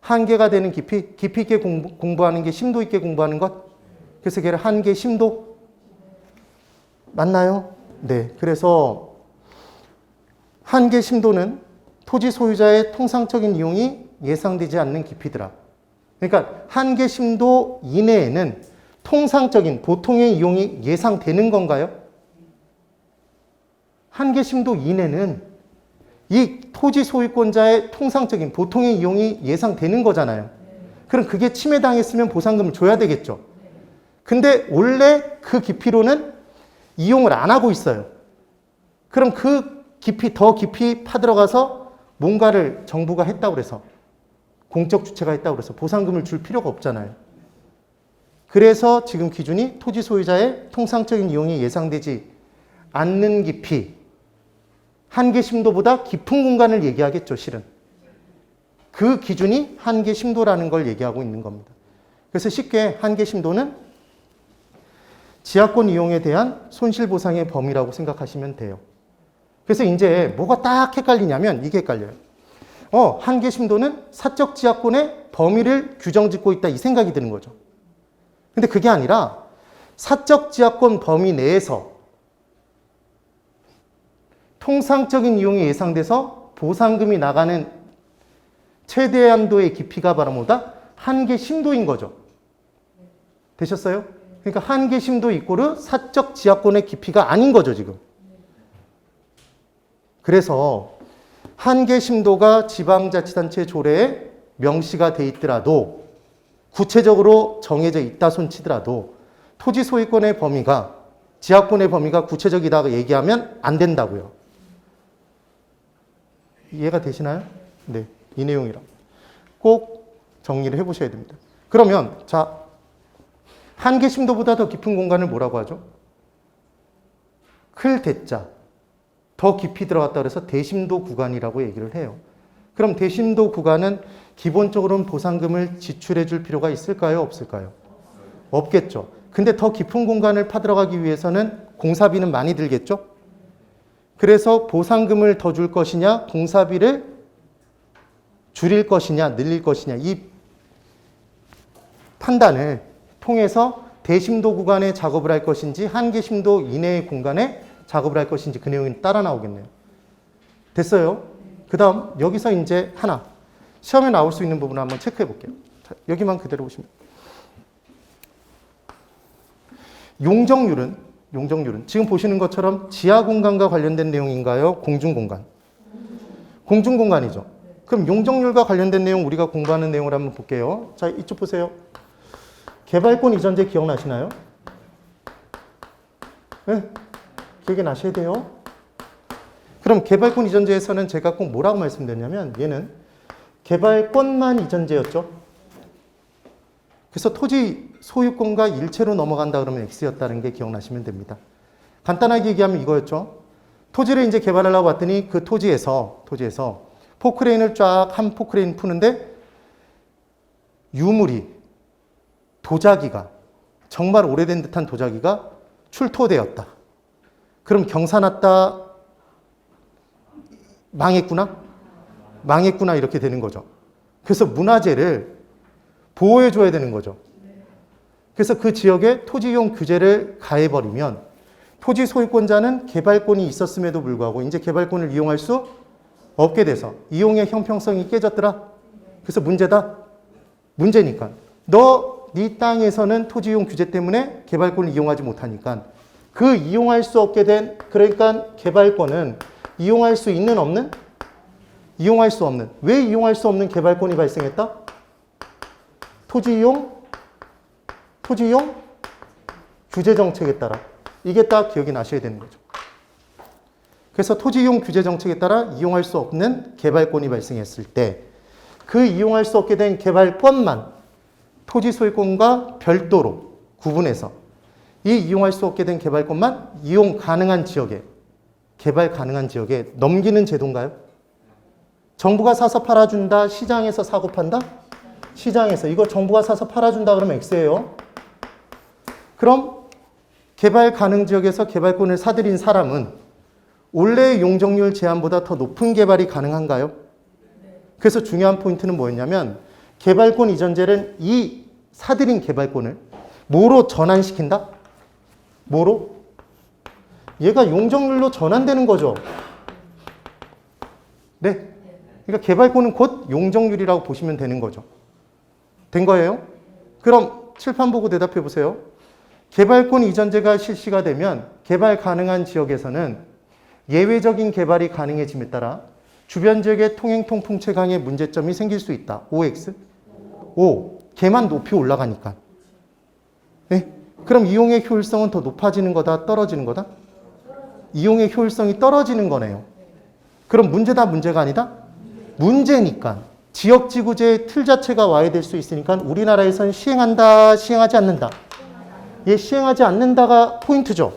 한계가 되는 깊이 있게 공부하는 게 심도 있게 공부하는 것. 그래서 걔를 한계 심도 맞나요? 네. 그래서 한계 심도는 토지 소유자의 통상적인 이용이 예상되지 않는 깊이더라. 그러니까 한계 심도 이내에는 통상적인 보통의 이용이 예상되는 건가요? 한계 심도 이내는 이 토지 소유권자의 통상적인 보통의 이용이 예상되는 거잖아요. 그럼 그게 침해당했으면 보상금을 줘야 되겠죠. 근데 원래 그 깊이로는 이용을 안 하고 있어요. 그럼 그 깊이, 더 깊이 파들어가서 뭔가를 정부가 했다고 그래서 공적 주체가 했다고 그래서 보상금을 줄 필요가 없잖아요. 그래서 지금 기준이 토지 소유자의 통상적인 이용이 예상되지 않는 깊이, 한계 심도보다 깊은 공간을 얘기하겠죠, 실은. 그 기준이 한계 심도라는 걸 얘기하고 있는 겁니다. 그래서 쉽게 한계 심도는 지하권 이용에 대한 손실보상의 범위라고 생각하시면 돼요. 그래서 이제 뭐가 딱 헷갈리냐면 이게 헷갈려요. 한계 심도는 사적 지하권의 범위를 규정짓고 있다 이 생각이 드는 거죠. 근데 그게 아니라 사적 지하권 범위 내에서 통상적인 이용이 예상돼서 보상금이 나가는 최대 한도의 깊이가 바로 뭐다? 한계 심도인 거죠. 되셨어요? 그러니까 한계 심도 이꼬르 사적 지하권의 깊이가 아닌 거죠, 지금. 그래서 한계 심도가 지방자치단체 조례에 명시가 돼 있더라도 구체적으로 정해져 있다 손치더라도 토지 소유권의 범위가 지하권의 범위가 구체적이다 얘기하면 안 된다고요. 이해가 되시나요? 네, 이 내용이라 꼭 정리를 해보셔야 됩니다. 그러면 자, 한계 심도보다 더 깊은 공간을 뭐라고 하죠? 클 대자 더 깊이 들어갔다 그래서 대심도 구간이라고 얘기를 해요. 그럼 대심도 구간은 기본적으로는 보상금을 지출해 줄 필요가 있을까요? 없을까요? 없겠죠. 근데 더 깊은 공간을 파들어가기 위해서는 공사비는 많이 들겠죠? 그래서 보상금을 더 줄 것이냐, 공사비를 줄일 것이냐, 늘릴 것이냐 이 판단을 통해서 대심도 구간에 작업을 할 것인지 한계 심도 이내의 공간에 작업을 할 것인지 그 내용이 따라 나오겠네요. 됐어요? 그 다음 여기서 이제 하나 시험에 나올 수 있는 부분을 한번 체크해 볼게요. 자, 여기만 그대로 보시면 용적률은 지금 보시는 것처럼 지하 공간과 관련된 내용인가요? 공중 공간? 공중 공간이죠. 그럼 용적률과 관련된 내용 우리가 공부하는 내용을 한번 볼게요. 자, 이쪽 보세요. 개발권 이전제 기억나시나요? 네? 기억이 나셔야 돼요. 그럼 개발권 이전제에서는 제가 꼭 뭐라고 말씀드렸냐면 얘는 개발권만 이전제였죠. 그래서 토지 소유권과 일체로 넘어간다 그러면 X였다는 게 기억나시면 됩니다. 간단하게 얘기하면 이거였죠. 토지를 이제 개발하려고 봤더니 그 토지에서 포크레인을 쫙 한 포크레인 푸는데 유물이 도자기가 정말 오래된 듯한 도자기가 출토되었다. 그럼 경사났다 망했구나 이렇게 되는 거죠. 그래서 문화재를 보호해줘야 되는 거죠. 그래서 그 지역에 토지이용 규제를 가해버리면 토지 소유권자는 개발권이 있었음에도 불구하고 이제 개발권을 이용할 수 없게 돼서 이용의 형평성이 깨졌더라. 그래서 문제다. 문제니까. 네 땅에서는 토지이용 규제 때문에 개발권을 이용하지 못하니까 그 이용할 수 없게 된 그러니까 개발권은 이용할 수 있는 없는? 이용할 수 없는. 왜 이용할 수 없는 개발권이 발생했다? 토지이용 규제 정책에 따라. 이게 딱 기억이 나셔야 되는 거죠. 그래서 토지이용 규제 정책에 따라 이용할 수 없는 개발권이 발생했을 때 그 이용할 수 없게 된 개발권만 토지 소유권과 별도로 구분해서 이 이용할 수 없게 된 개발권만 이용 가능한 지역에 개발 가능한 지역에 넘기는 제도인가요? 정부가 사서 팔아준다. 시장에서 사고 판다. 시장에서 이거 정부가 사서 팔아준다 그러면 X예요. 그럼 개발 가능 지역에서 개발권을 사들인 사람은 원래의 용적률 제한보다 더 높은 개발이 가능한가요? 그래서 중요한 포인트는 뭐였냐면 개발권 이전제는 이 사들인 개발권을 뭐로 전환시킨다? 뭐로? 얘가 용적률로 전환되는 거죠. 네. 그러니까 개발권은 곧 용적률이라고 보시면 되는 거죠. 된 거예요? 그럼 칠판 보고 대답해 보세요. 개발권 이전제가 실시가 되면 개발 가능한 지역에서는 예외적인 개발이 가능해짐에 따라 주변 지역의 통행 통풍체 강의 문제점이 생길 수 있다. OX? O. 개만 높이 올라가니까. 네? 그럼 이용의 효율성은 더 높아지는 거다? 떨어지는 거다? 이용의 효율성이 떨어지는 거네요. 그럼 문제다? 문제가 아니다? 문제니까. 지역지구제의 틀 자체가 와야 될 수 있으니까 우리나라에서는 시행한다, 시행하지 않는다. 얘 시행하지 않는다가 포인트죠.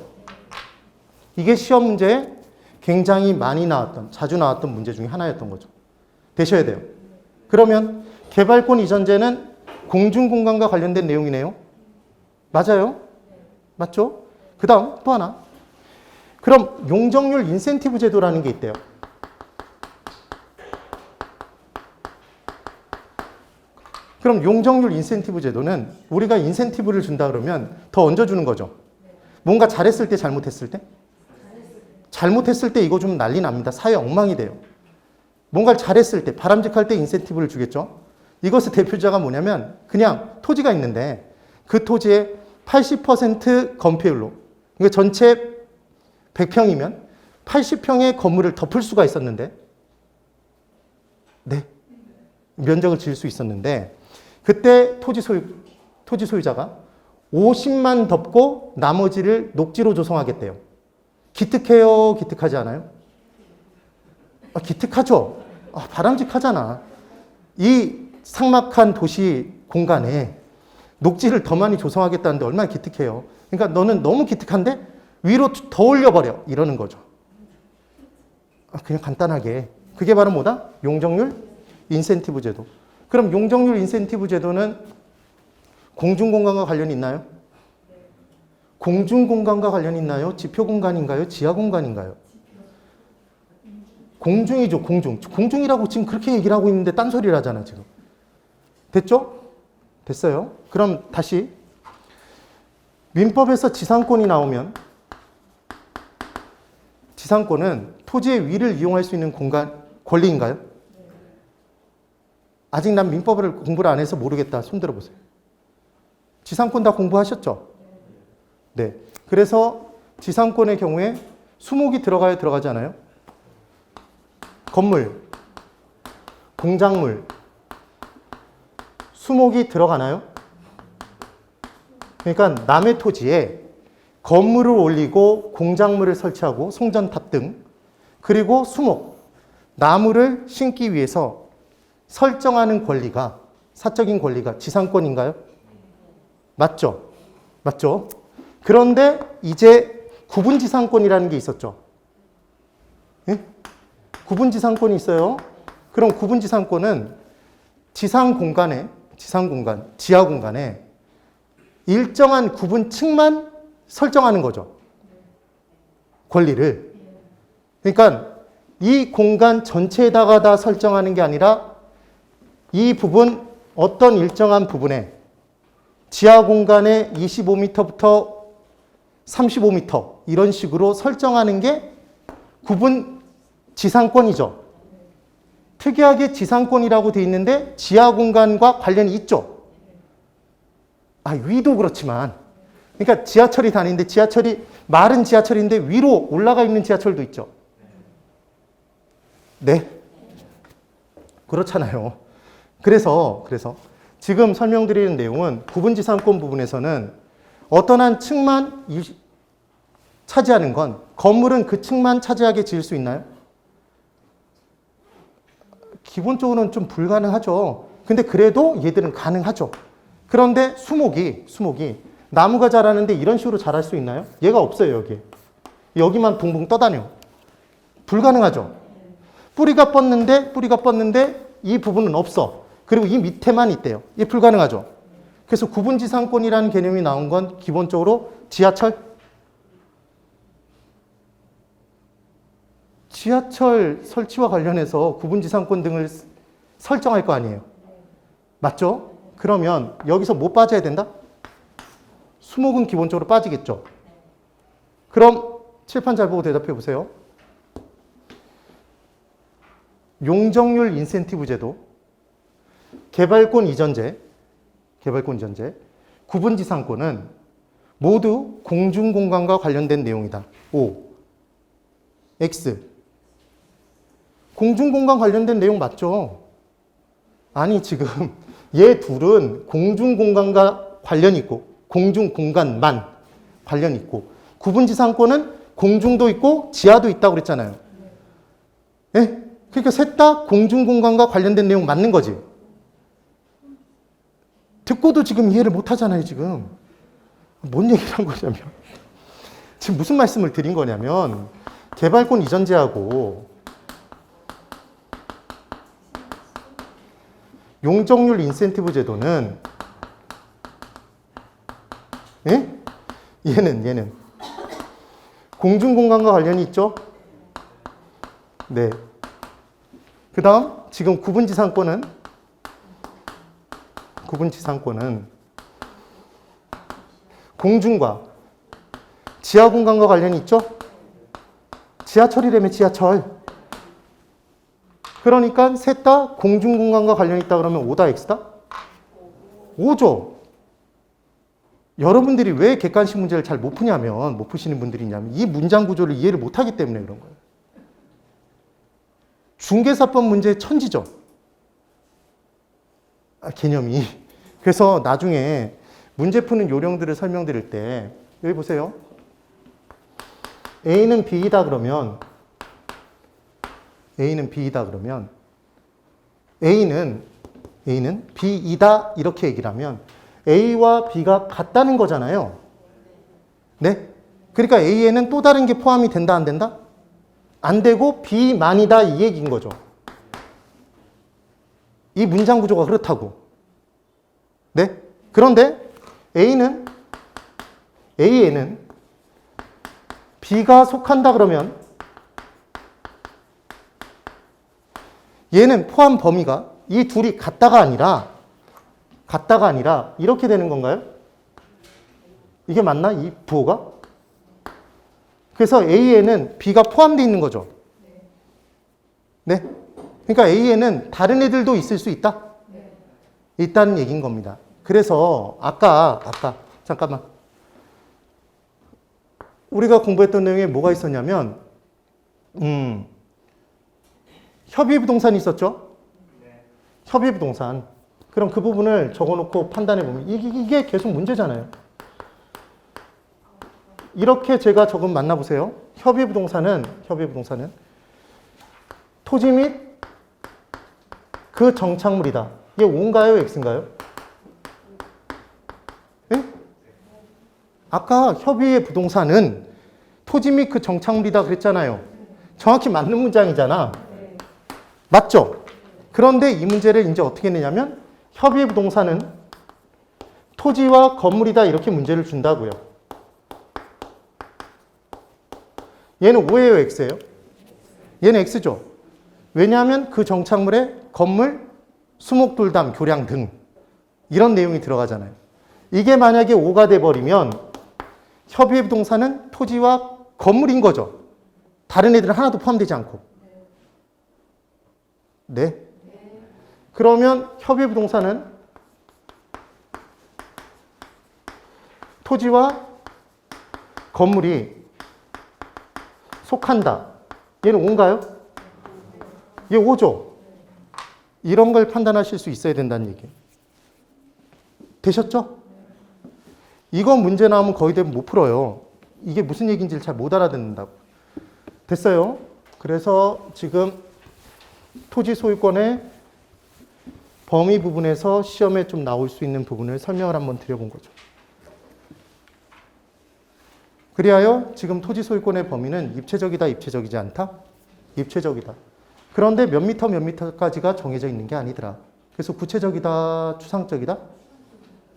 이게 시험 문제에 굉장히 많이 나왔던, 자주 나왔던 문제 중에 하나였던 거죠. 되셔야 돼요. 그러면 개발권 이전제는 공중공간과 관련된 내용이네요. 맞아요? 맞죠? 그 다음 또 하나. 그럼 용적률 인센티브 제도라는 게 있대요. 그럼 용적률 인센티브 제도는 우리가 인센티브를 준다 그러면 더 얹어주는 거죠. 뭔가 잘했을 때 잘못했을 때? 잘못했을 때 이거 좀 난리 납니다. 사회 엉망이 돼요. 뭔가를 잘했을 때 바람직할 때 인센티브를 주겠죠. 이것의 대표자가 뭐냐면 그냥 토지가 있는데 그 토지의 80% 건폐율로 그러니까 전체 100평이면 80평의 건물을 덮을 수가 있었는데 네. 면적을 지을 수 있었는데 그때 토지 소유자가 50만 덮고 나머지를 녹지로 조성하겠대요. 기특해요? 기특하지 않아요? 기특하죠. 바람직하잖아. 이 삭막한 도시 공간에 녹지를 더 많이 조성하겠다는데 얼마나 기특해요. 그러니까 너는 너무 기특한데 위로 더 올려버려. 이러는 거죠. 그냥 간단하게. 그게 바로 뭐다? 용적률 인센티브 제도. 그럼 용적률 인센티브 제도는 공중공간과 관련이 있나요? 공중공간과 관련이 있나요? 지표공간인가요? 지하공간인가요? 공중이죠, 공중. 공중이라고 지금 그렇게 얘기를 하고 있는데 딴소리를 하잖아, 지금. 됐죠? 됐어요. 그럼 다시. 민법에서 지상권이 나오면 지상권은 토지의 위를 이용할 수 있는 권리인가요? 아직 난 민법을 공부를 안 해서 모르겠다. 손 들어보세요. 지상권 다 공부하셨죠? 네. 그래서 지상권의 경우에 수목이 들어가야 들어가지 않아요? 건물, 공작물, 수목이 들어가나요? 그러니까 남의 토지에 건물을 올리고 공작물을 설치하고 송전탑 등 그리고 수목, 나무를 심기 위해서 설정하는 권리가 사적인 권리가 지상권인가요? 맞죠? 맞죠? 그런데 이제 구분지상권이라는 게 있었죠. 예? 구분지상권이 있어요. 그럼 구분지상권은 지상공간, 지하공간에 일정한 구분층만 설정하는 거죠. 권리를. 그러니까 이 공간 전체에다가 다 설정하는 게 아니라 이 부분 어떤 일정한 부분에 지하 공간에 25m부터 35m 이런 식으로 설정하는 게 구분 지상권이죠. 특이하게 지상권이라고 돼 있는데 지하 공간과 관련이 있죠. 위도 그렇지만 그러니까 지하철이 다니는데 지하철이 마른 지하철인데 위로 올라가 있는 지하철도 있죠. 네. 그렇잖아요. 그래서 지금 설명드리는 내용은 구분지상권 부분에서는 어떤 한 층만 차지하는 건 건물은 그 층만 차지하게 지을 수 있나요? 기본적으로는 좀 불가능하죠. 근데 그래도 얘들은 가능하죠. 그런데 수목이 나무가 자라는데 이런 식으로 자랄 수 있나요? 얘가 없어요, 여기. 여기만 붕붕 떠다녀. 불가능하죠. 뿌리가 뻗는데 이 부분은 없어. 그리고 이 밑에만 있대요. 이게 불가능하죠. 그래서 구분지상권이라는 개념이 나온 건 기본적으로 지하철 설치와 관련해서 구분지상권 등을 설정할 거 아니에요. 맞죠? 그러면 여기서 뭐 빠져야 된다? 수목은 기본적으로 빠지겠죠. 그럼 칠판 잘 보고 대답해 보세요. 용적률 인센티브 제도, 개발권 이전제, 구분지상권은 모두 공중공간과 관련된 내용이다. O, X. 공중공간 관련된 내용 맞죠? 아니 지금 얘 둘은 공중공간과 관련이 있고 공중공간만 관련이 있고 구분지상권은 공중도 있고 지하도 있다고 그랬잖아요. 예? 그러니까 셋 다 공중공간과 관련된 내용 맞는 거지. 듣고도 지금 이해를 못 하잖아요, 지금. 뭔 얘기를 한 거냐면. 지금 무슨 말씀을 드린 거냐면, 개발권 이전제하고 용적률 인센티브 제도는, 예? 얘는. 공중공간과 관련이 있죠? 네. 그 다음, 지금 구분지상권은 구분지상권은 공중과 지하 공간과 관련이 있죠? 지하철이라며 지하철. 그러니까 셋 다 공중 공간과 관련이 있다 그러면 5다 X다? 5죠. 여러분들이 왜 객관식 문제를 잘 못 푸냐면, 못 푸시는 분들이 있냐면 이 문장 구조를 이해를 못 하기 때문에 그런 거예요. 중개사법 문제의 천지죠. 개념이. 그래서 나중에 문제 푸는 요령들을 설명드릴 때 여기 보세요. A는 B이다 그러면 A는 B이다 이렇게 얘기를 하면 A와 B가 같다는 거잖아요. 네? 그러니까 A에는 또 다른 게 포함이 된다 안 된다? 안 되고 B만이다 이 얘기인 거죠. 이 문장 구조가 그렇다고. 네? 그런데 A에는 B가 속한다 그러면 얘는 포함 범위가 이 둘이 같다가 아니라 이렇게 되는 건가요? 이게 맞나? 이 부호가? 그래서 A에는 B가 포함되어 있는 거죠. 네? 그러니까 A에는 다른 애들도 있을 수 있다? 있다는 얘기인 겁니다. 그래서 아까 잠깐만. 우리가 공부했던 내용에 뭐가 있었냐면 협의부동산이 있었죠? 협의부동산. 그럼 그 부분을 적어놓고 판단해보면 이게 계속 문제잖아요. 이렇게 제가 적은 만나보세요. 협의부동산은 토지 및 그 정착물이다. 이게 O인가요? X인가요? 네? 아까 협의의 부동산은 토지 및 그 정착물이다 그랬잖아요. 정확히 맞는 문장이잖아. 맞죠? 그런데 이 문제를 이제 어떻게 내냐면 협의의 부동산은 토지와 건물이다 이렇게 문제를 준다고요. 얘는 O예요, X예요? 얘는 X죠. 왜냐하면 그 정착물에 건물, 수목돌담, 교량 등 이런 내용이 들어가잖아요. 이게 만약에 O가 돼버리면 협의의 부동산은 토지와 건물인 거죠. 다른 애들은 하나도 포함되지 않고. 네. 그러면 협의의 부동산은 토지와 건물이 속한다. 얘는 O인가요? 얘 O죠. 이런 걸 판단하실 수 있어야 된다는 얘기예요. 되셨죠? 이거 문제 나오면 거의 대부분 못 풀어요. 이게 무슨 얘기인지를 잘 못 알아듣는다고. 됐어요? 그래서 지금 토지 소유권의 범위 부분에서 시험에 좀 나올 수 있는 부분을 설명을 한번 드려본 거죠. 그리하여 지금 토지 소유권의 범위는 입체적이다, 입체적이지 않다? 입체적이다. 그런데 몇 미터까지가 정해져 있는 게 아니더라. 그래서 구체적이다, 추상적이다?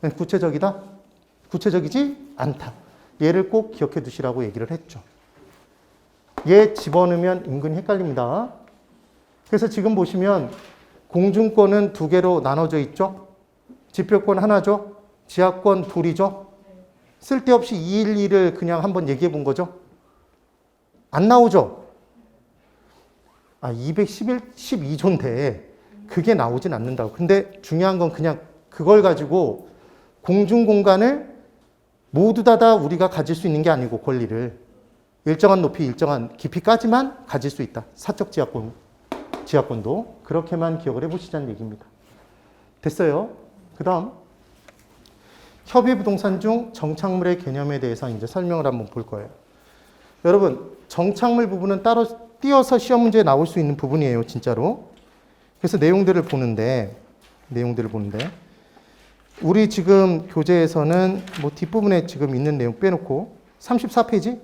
네, 구체적이다? 구체적이지 않다. 얘를 꼭 기억해 두시라고 얘기를 했죠. 얘 집어넣으면 은근히 헷갈립니다. 그래서 지금 보시면 공중권은 두 개로 나눠져 있죠. 지표권 하나죠. 지하권 둘이죠. 쓸데없이 212를 그냥 한번 얘기해 본 거죠. 안 나오죠. 212조인데 그게 나오진 않는다고. 근데 중요한 건 그냥 그걸 가지고 공중공간을 모두 다 우리가 가질 수 있는 게 아니고 권리를 일정한 높이, 일정한 깊이까지만 가질 수 있다. 사적 지하권도 그렇게만 기억을 해보시자는 얘기입니다. 됐어요? 그 다음 협의부동산 중 정착물의 개념에 대해서 이제 설명을 한번 볼 거예요. 여러분 정착물 부분은 따로 띄어서 시험 문제에 나올 수 있는 부분이에요. 진짜로. 그래서 내용들을 보는데 우리 지금 교재에서는 뭐 뒷부분에 지금 있는 내용 빼놓고 34페이지?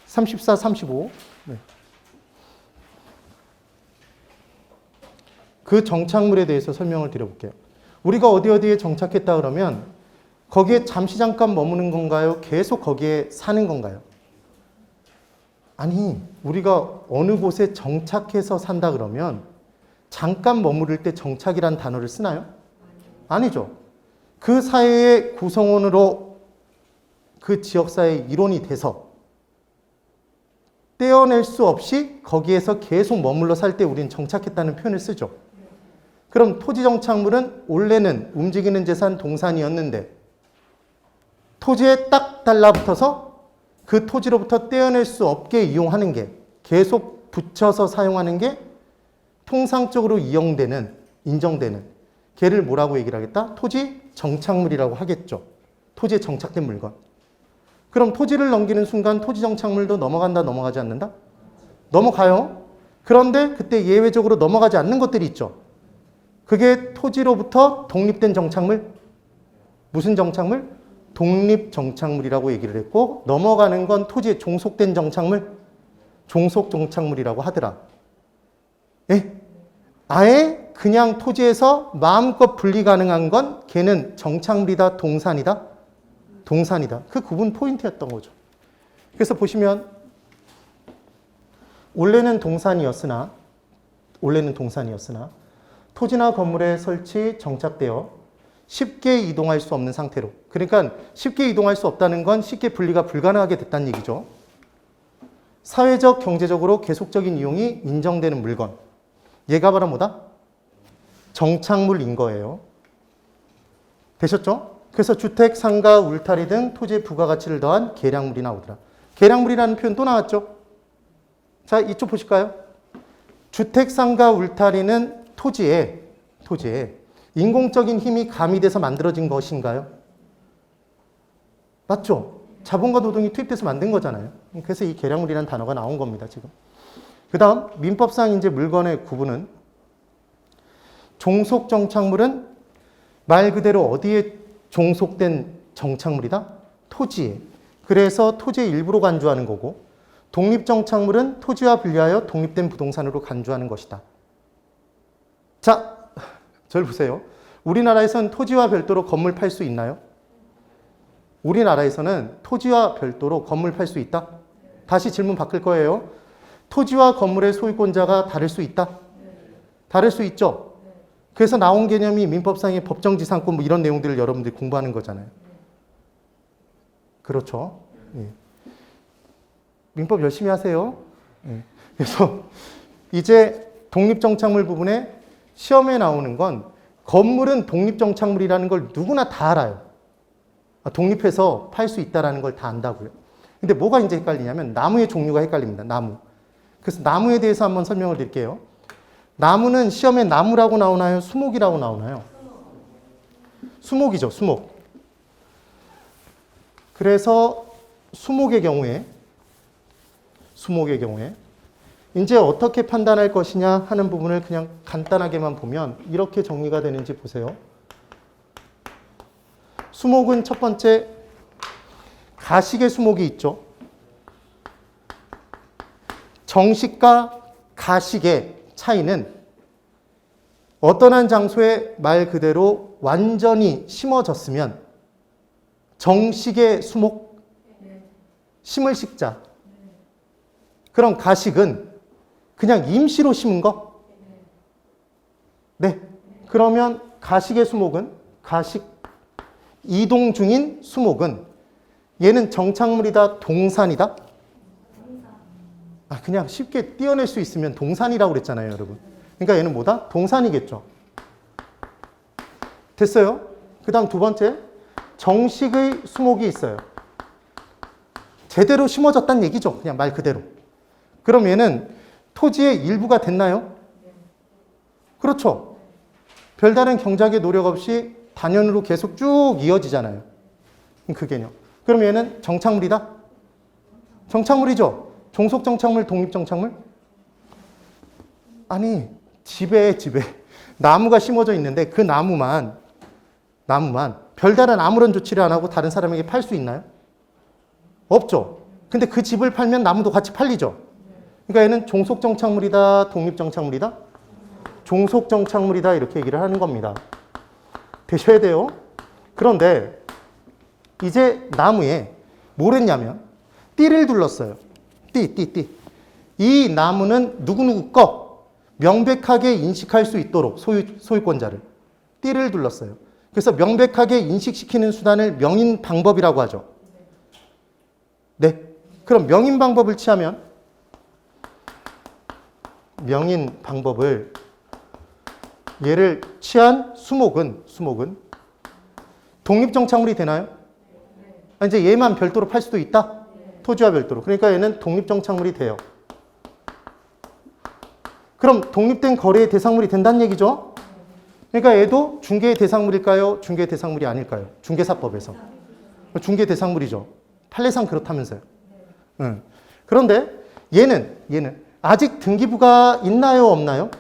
34, 35. 네. 그 정착물에 대해서 설명을 드려볼게요. 우리가 어디에 정착했다 그러면 거기에 잠시 잠깐 머무는 건가요? 계속 거기에 사는 건가요? 아니, 우리가 어느 곳에 정착해서 산다 그러면 잠깐 머무를 때 정착이란 단어를 쓰나요? 아니죠. 그 사회의 구성원으로 그 지역사회의 일원이 돼서 떼어낼 수 없이 거기에서 계속 머물러 살 때 우리는 정착했다는 표현을 쓰죠. 그럼 토지 정착물은 원래는 움직이는 재산 동산이었는데 토지에 딱 달라붙어서 그 토지로부터 떼어낼 수 없게 이용하는 게, 계속 붙여서 사용하는 게 통상적으로 이용되는, 인정되는, 걔를 뭐라고 얘기를 하겠다? 토지 정착물이라고 하겠죠. 토지에 정착된 물건. 그럼 토지를 넘기는 순간 토지 정착물도 넘어간다, 넘어가지 않는다? 넘어가요. 그런데 그때 예외적으로 넘어가지 않는 것들이 있죠. 그게 토지로부터 독립된 정착물, 무슨 정착물? 독립 정착물이라고 얘기를 했고, 넘어가는 건 토지에 종속된 정착물, 종속 정착물이라고 하더라. 예? 아예 그냥 토지에서 마음껏 분리 가능한 건 걔는 정착물이다, 동산이다? 동산이다. 그 구분 포인트였던 거죠. 그래서 보시면 원래는 동산이었으나 토지나 건물에 설치, 정착되어 쉽게 이동할 수 없는 상태로, 그러니까 쉽게 이동할 수 없다는 건 쉽게 분리가 불가능하게 됐다는 얘기죠. 사회적, 경제적으로 계속적인 이용이 인정되는 물건, 얘가 바로 뭐다? 정착물인 거예요. 되셨죠? 그래서 주택, 상가, 울타리 등 토지의 부가가치를 더한 계량물이 나오더라. 계량물이라는 표현 또 나왔죠? 자, 이쪽 보실까요? 주택, 상가, 울타리는 토지에 인공적인 힘이 가미돼서 만들어진 것인가요? 맞죠? 자본과 노동이 투입돼서 만든 거잖아요. 그래서 이 계량물이라는 단어가 나온 겁니다, 지금. 그 다음, 민법상 이제 물건의 구분은 종속 정착물은 말 그대로 어디에 종속된 정착물이다? 토지에. 그래서 토지의 일부로 간주하는 거고, 독립 정착물은 토지와 분리하여 독립된 부동산으로 간주하는 것이다. 자, 저를 보세요. 우리나라에서는 토지와 별도로 건물 팔 수 있나요? 우리나라에서는 토지와 별도로 건물 팔 수 있다? 다시 질문 바꿀 거예요. 토지와 건물의 소유권자가 다를 수 있다? 다를 수 있죠? 그래서 나온 개념이 민법상의 법정지상권 뭐 이런 내용들을 여러분들이 공부하는 거잖아요. 그렇죠? 예. 민법 열심히 하세요. 예. 그래서 이제 독립정착물 부분에 시험에 나오는 건 건물은 독립정착물이라는 걸 누구나 다 알아요. 독립해서 팔 수 있다는 걸 다 안다고요. 근데 뭐가 이제 헷갈리냐면 나무의 종류가 헷갈립니다. 나무. 그래서 나무에 대해서 한번 설명을 드릴게요. 나무는 시험에 나무라고 나오나요? 수목이라고 나오나요? 수목이죠, 수목. 그래서 수목의 경우에 이제 어떻게 판단할 것이냐 하는 부분을 그냥 간단하게만 보면 이렇게 정리가 되는지 보세요. 수목은 첫 번째 가식의 수목이 있죠. 정식과 가식의 차이는 어떤 한 장소에 말 그대로 완전히 심어졌으면 정식의 수목, 심을 식자. 그럼 가식은 그냥 임시로 심은 거? 네. 그러면 가식의 수목은, 가식 이동 중인 수목은 얘는 정착물이다, 동산이다? 그냥 쉽게 띄어낼 수 있으면 동산이라고 그랬잖아요, 여러분. 그러니까 얘는 뭐다? 동산이겠죠. 됐어요? 그 다음 두 번째, 정식의 수목이 있어요. 제대로 심어졌다는 얘기죠, 그냥 말 그대로. 그럼 얘는 토지의 일부가 됐나요? 그렇죠. 별다른 경작의 노력 없이 단연으로 계속 쭉 이어지잖아요. 그 개념. 그럼 얘는 정착물이다? 정착물이죠. 종속 정착물, 독립 정착물? 아니, 집에 나무가 심어져 있는데 그 나무만 별다른 아무런 조치를 안 하고 다른 사람에게 팔 수 있나요? 없죠. 근데 그 집을 팔면 나무도 같이 팔리죠. 그러니까 얘는 종속 정착물이다, 독립 정착물이다? 종속 정착물이다, 이렇게 얘기를 하는 겁니다. 되셔야 돼요. 그런데 이제 나무에 뭘 했냐면 띠를 둘렀어요. 띠. 이 나무는 누구누구 거 명백하게 인식할 수 있도록 소유권자를 띠를 둘렀어요. 그래서 명백하게 인식시키는 수단을 명인 방법이라고 하죠. 네. 그럼 명인 방법을 취하면 명인 방법을 얘를 취한 수목은 독립정착물이 되나요? 이제 얘만 별도로 팔 수도 있다? 토지와 별도로. 그러니까 얘는 독립정착물이 돼요. 그럼 독립된 거래의 대상물이 된다는 얘기죠? 그러니까 얘도 중개의 대상물일까요? 중개의 대상물이 아닐까요? 중개사법에서. 중개 대상물이죠. 판례상 그렇다면서요. 그런데 얘는 아직 등기부가 있나요? 없나요?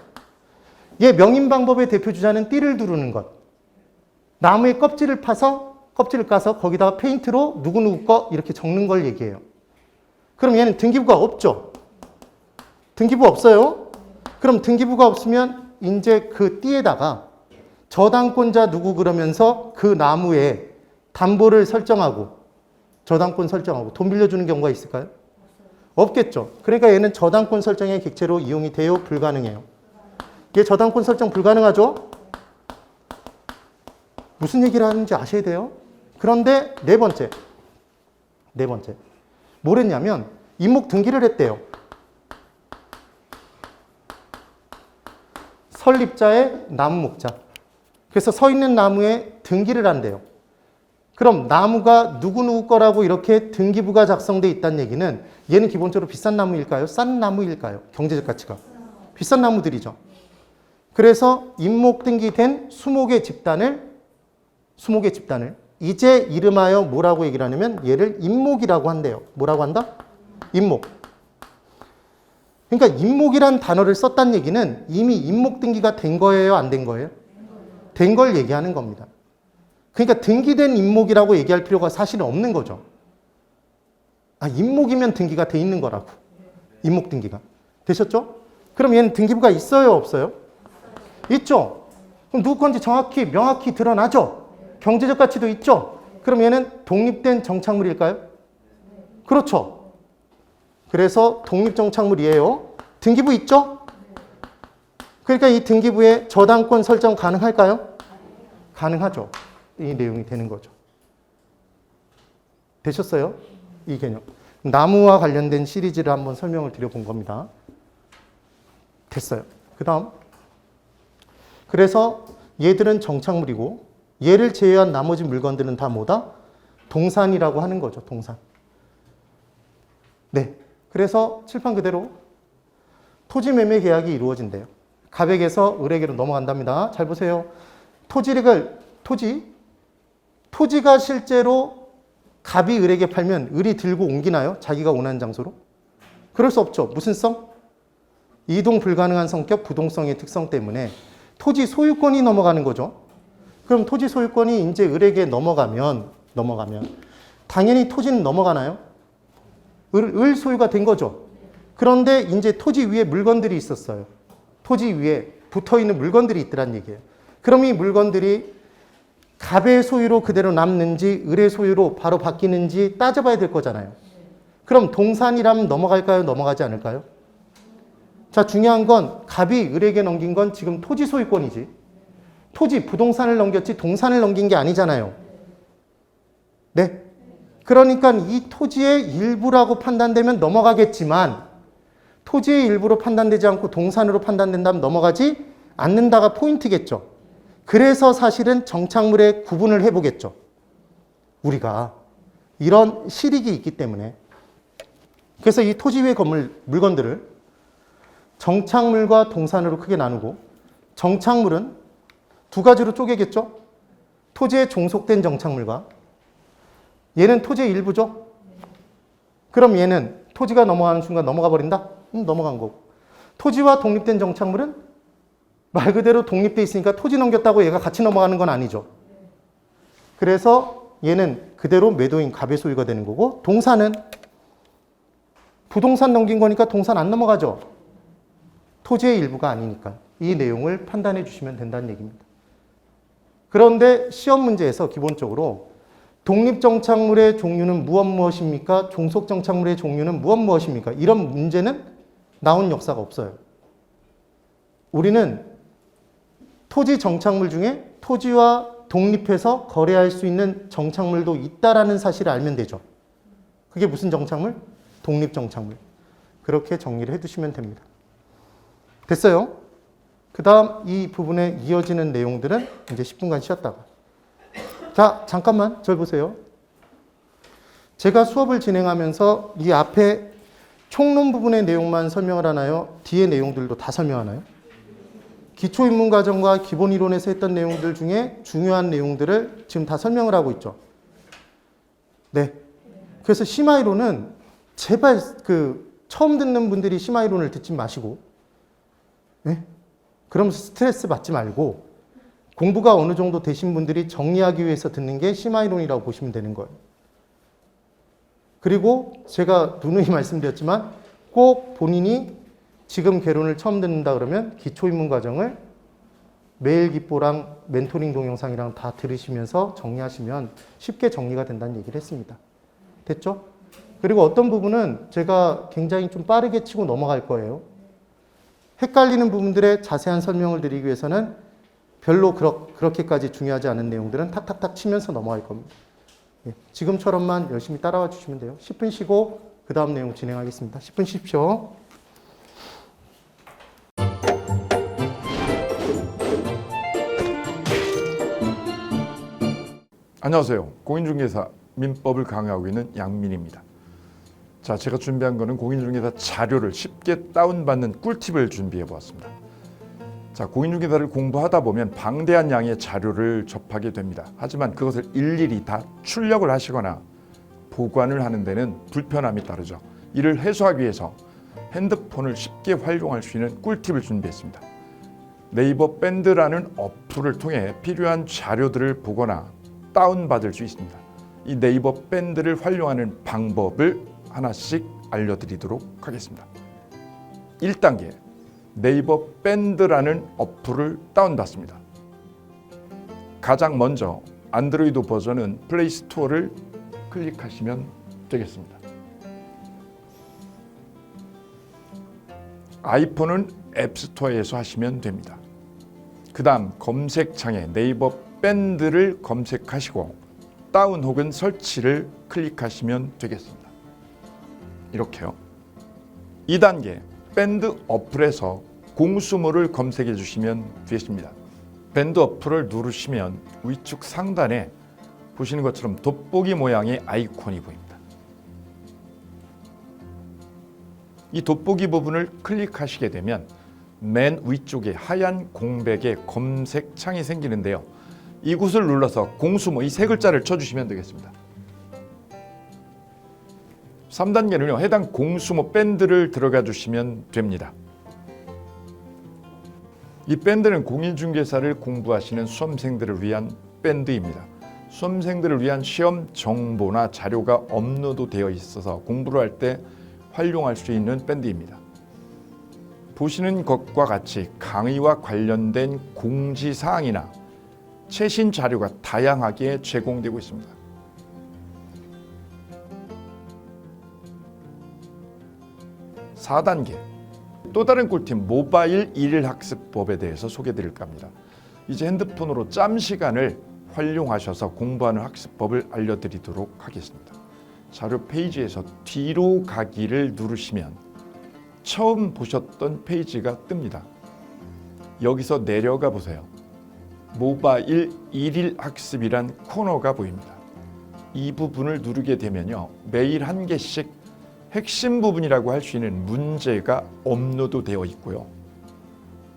얘 명인 방법의 대표 주자는 띠를 두르는 것. 나무의 껍질을 까서 거기다가 페인트로 누구누구 거 이렇게 적는 걸 얘기해요. 그럼 얘는 등기부가 없죠? 등기부 없어요? 그럼 등기부가 없으면 이제 그 띠에다가 저당권자 누구 그러면서 그 나무에 담보를 설정하고 저당권 설정하고 돈 빌려주는 경우가 있을까요? 없겠죠. 그러니까 얘는 저당권 설정의 객체로 이용이 돼요? 불가능해요? 얘 저당권 설정 불가능하죠? 무슨 얘기를 하는지 아셔야 돼요. 그런데 네 번째. 뭘 했냐면 임목 등기를 했대요. 설립자의 나무 목자. 그래서 서 있는 나무에 등기를 한대요. 그럼 나무가 누구누구 거라고 이렇게 등기부가 작성돼 있다는 얘기는 얘는 기본적으로 비싼 나무일까요? 싼 나무일까요? 경제적 가치가. 비싼 나무들이죠. 그래서 임목 등기된 수목의 집단을 이제 이름하여 뭐라고 얘기를 하냐면 얘를 임목이라고 한대요. 뭐라고 한다? 임목. 그러니까 임목이란 단어를 썼다는 얘기는 이미 임목 등기가 된 거예요? 안 된 거예요? 된 걸 얘기하는 겁니다. 그러니까 등기된 임목이라고 얘기할 필요가 사실은 없는 거죠. 임목이면 등기가 돼 있는 거라고. 임목 등기가. 되셨죠? 그럼 얘는 등기부가 있어요? 없어요? 있죠? 그럼 누구 건지 정확히 명확히 드러나죠? 경제적 가치도 있죠? 그럼 얘는 독립된 정착물일까요? 그렇죠. 그래서 독립정착물이에요. 등기부 있죠? 그러니까 이 등기부에 저당권 설정 가능할까요? 가능하죠. 이 내용이 되는 거죠. 되셨어요? 이 개념. 나무와 관련된 시리즈를 한번 설명을 드려본 겁니다. 됐어요. 그 다음. 그래서 얘들은 정착물이고 얘를 제외한 나머지 물건들은 다 뭐다? 동산이라고 하는 거죠. 동산. 네. 그래서 칠판 그대로 토지 매매 계약이 이루어진대요. 갑에게서 을에게로 넘어간답니다. 잘 보세요. 토지가 실제로 갑이 을에게 팔면 을이 들고 옮기나요? 자기가 원하는 장소로? 그럴 수 없죠. 무슨 성? 이동 불가능한 성격, 부동성의 특성 때문에 토지 소유권이 넘어가는 거죠. 그럼 토지 소유권이 이제 을에게 넘어가면 당연히 토지는 넘어가나요? 을 소유가 된 거죠. 그런데 이제 토지 위에 물건들이 있었어요. 토지 위에 붙어있는 물건들이 있더란 얘기예요. 그럼 이 물건들이 갑의 소유로 그대로 남는지 을의 소유로 바로 바뀌는지 따져봐야 될 거잖아요. 그럼 동산이라면 넘어갈까요? 넘어가지 않을까요? 자, 중요한 건 갑이 을에게 넘긴 건 지금 토지 소유권이지. 토지, 부동산을 넘겼지 동산을 넘긴 게 아니잖아요. 네. 그러니까 이 토지의 일부라고 판단되면 넘어가겠지만 토지의 일부로 판단되지 않고 동산으로 판단된다면 넘어가지 않는다가 포인트겠죠. 그래서 사실은 정착물의 구분을 해보겠죠. 우리가 이런 실익이 있기 때문에. 그래서 이 토지 위의 물건들을 정착물과 동산으로 크게 나누고 정착물은 두 가지로 쪼개겠죠. 토지에 종속된 정착물과 얘는 토지의 일부죠. 그럼 얘는 토지가 넘어가는 순간 넘어가 버린다? 넘어간 거고. 토지와 독립된 정착물은 말 그대로 독립돼 있으니까 토지 넘겼다고 얘가 같이 넘어가는 건 아니죠. 그래서 얘는 그대로 매도인 갑의 소유가 되는 거고 동산은 부동산 넘긴 거니까 동산 안 넘어가죠. 토지의 일부가 아니니까. 이 내용을 판단해 주시면 된다는 얘기입니다. 그런데 시험 문제에서 기본적으로 독립정착물의 종류는 무엇입니까? 종속정착물의 종류는 무엇입니까? 이런 문제는 나온 역사가 없어요. 우리는 토지 정착물 중에 토지와 독립해서 거래할 수 있는 정착물도 있다라는 사실을 알면 되죠. 그게 무슨 정착물? 독립 정착물. 그렇게 정리를 해두시면 됩니다. 됐어요? 그 다음 이 부분에 이어지는 내용들은 이제 10분간 쉬었다가. 자, 잠깐만 절 보세요. 제가 수업을 진행하면서 이 앞에 총론 부분의 내용만 설명을 하나요? 뒤에 내용들도 다 설명하나요? 기초인문과정과 기본이론에서 했던 내용들 중에 중요한 내용들을 지금 다 설명을 하고 있죠. 네. 그래서 심화이론은 제발 처음 듣는 분들이 심화이론을 듣지 마시고, 네? 그러면서 스트레스 받지 말고 공부가 어느 정도 되신 분들이 정리하기 위해서 듣는 게 심화이론이라고 보시면 되는 거예요. 그리고 제가 누누이 말씀드렸지만 꼭 본인이 지금 개론을 처음 듣는다 그러면 기초인문 과정을 매일 기뽀랑 멘토링 동영상이랑 다 들으시면서 정리하시면 쉽게 정리가 된다는 얘기를 했습니다. 됐죠? 그리고 어떤 부분은 제가 굉장히 좀 빠르게 치고 넘어갈 거예요. 헷갈리는 부분들의 자세한 설명을 드리기 위해서는 별로 그렇게까지 중요하지 않은 내용들은 탁탁탁 치면서 넘어갈 겁니다. 예, 지금처럼만 열심히 따라와 주시면 돼요. 10분 쉬고 그 다음 내용 진행하겠습니다. 10분 쉬십시오. 안녕하세요. 공인중개사 민법을 강의하고 있는 양민입니다. 자, 제가 준비한 거는 공인중개사 자료를 쉽게 다운받는 꿀팁을 준비해 보았습니다. 자, 공인중개사를 공부하다 보면 방대한 양의 자료를 접하게 됩니다. 하지만 그것을 일일이 다 출력을 하시거나 보관을 하는 데는 불편함이 따르죠. 이를 해소하기 위해서 핸드폰을 쉽게 활용할 수 있는 꿀팁을 준비했습니다. 네이버 밴드라는 어플을 통해 필요한 자료들을 보거나 다운받을 수 있습니다. 이 네이버 밴드를 활용하는 방법을 하나씩 알려드리도록 하겠습니다. 1단계, 네이버 밴드라는 어플을 다운받습니다. 가장 먼저 안드로이드 버전은 플레이 스토어를 클릭하시면 되겠습니다. 아이폰은 앱스토어에서 하시면 됩니다. 그 다음 검색창에 네이버 밴드를 검색하시고 다운 혹은 설치를 클릭하시면 되겠습니다. 이렇게요. 2단계, 밴드 어플에서 공수모를 검색해 주시면 되겠습니다. 밴드 어플을 누르시면 위쪽 상단에 보시는 것처럼 돋보기 모양의 아이콘이 보입니다. 이 돋보기 부분을 클릭하시게 되면 맨 위쪽에 하얀 공백의 검색창이 생기는데요. 이곳을 눌러서 공수모 이 세 글자를 쳐주시면 되겠습니다. 3단계는요. 해당 공수모 밴드를 들어가 주시면 됩니다. 이 밴드는 공인중개사를 공부하시는 수험생들을 위한 밴드입니다. 수험생들을 위한 시험 정보나 자료가 업로드되어 있어서 공부를 할 때 활용할 수 있는 밴드입니다. 보시는 것과 같이 강의와 관련된 공지사항이나 최신 자료가 다양하게 제공되고 있습니다. (4단계) 또 다른 꿀팁 모바일 일일학습법에 대해서 소개드릴까 합니다. 이제 핸드폰으로 짬 시간을 활용하셔서 공부하는 학습법을 알려드리도록 하겠습니다. 자료 페이지에서 뒤로 가기를 누르시면 처음 보셨던 페이지가 뜹니다. 여기서 내려가 보세요. 모바일 일일 학습이란 코너가 보입니다. 이 부분을 누르게 되면요. 매일 한 개씩 핵심 부분이라고 할 수 있는 문제가 업로드되어 있고요.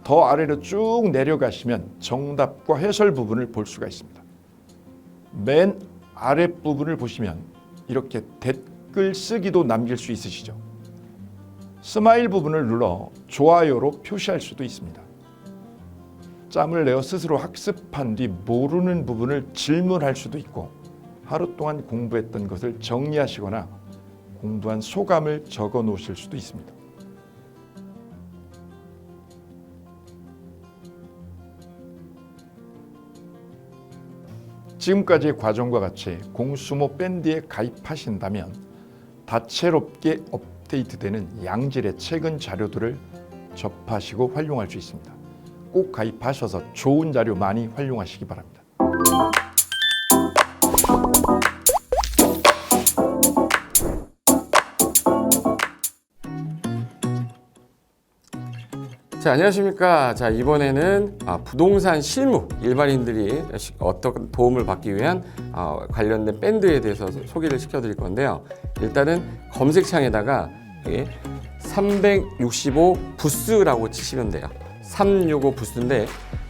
더 아래로 쭉 내려가시면 정답과 해설 부분을 볼 수가 있습니다. 맨 아랫부분을 보시면 이렇게 댓글 쓰기도 남길 수 있으시죠. 스마일 부분을 눌러 좋아요로 표시할 수도 있습니다. 짬을 내어 스스로 학습한 뒤 모르는 부분을 질문할 수도 있고 하루 동안 공부했던 것을 정리하시거나 공부한 소감을 적어 놓으실 수도 있습니다. 지금까지의 과정과 같이 공수모 밴드에 가입하신다면 다채롭게 업데이트되는 양질의 최근 자료들을 접하시고 활용할 수 있습니다. 꼭 가입하셔서 좋은 자료 많이 활용하시기 바랍니다. 자, 안녕하십니까. 자, 이번에는 부동산 실무, 일반인들이 어떤 도움을 받기 위한 관련된 밴드에 대해서 소개를 시켜드릴 건데요. 일단은 검색창에다가 365 부스라고 치시면 돼요. 365 부스인데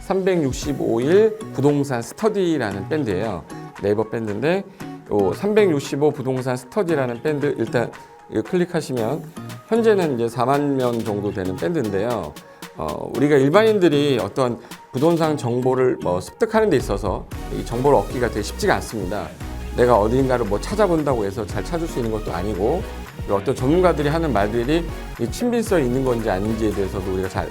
365일 부동산 스터디라는 밴드예요. 네이버 밴드인데 365 부동산 스터디라는 밴드 일단 클릭하시면 현재는 이제 4만 명 정도 되는 밴드인데요. 우리가 일반인들이 어떤 부동산 정보를 습득하는 데 있어서 이 정보를 얻기가 되게 쉽지가 않습니다. 내가 어딘가를 찾아본다고 해서 잘 찾을 수 있는 것도 아니고, 어떤 전문가들이 하는 말들이 이 친밀성이 있는 건지 아닌지에 대해서도 우리가 잘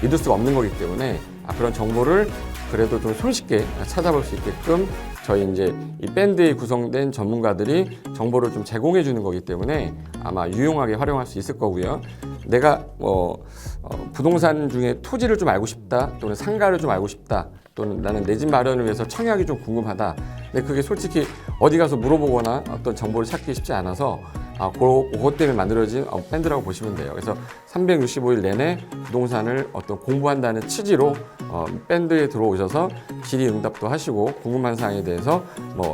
믿을 수가 없는 거기 때문에 그런 정보를 그래도 좀 손쉽게 찾아볼 수 있게끔 저희 이제 이 밴드에 구성된 전문가들이 정보를 좀 제공해 주는 거기 때문에 아마 유용하게 활용할 수 있을 거고요. 내가 부동산 중에 토지를 좀 알고 싶다, 또는 상가를 좀 알고 싶다, 또는 나는 내 집 마련을 위해서 청약이 좀 궁금하다. 근데 그게 솔직히 어디 가서 물어보거나 어떤 정보를 찾기 쉽지 않아서 그것 때문에 만들어진 밴드라고 보시면 돼요. 그래서 365일 내내 부동산을 어떤 공부한다는 취지로 밴드에 들어오셔서 질의응답도 하시고 궁금한 사항에 대해서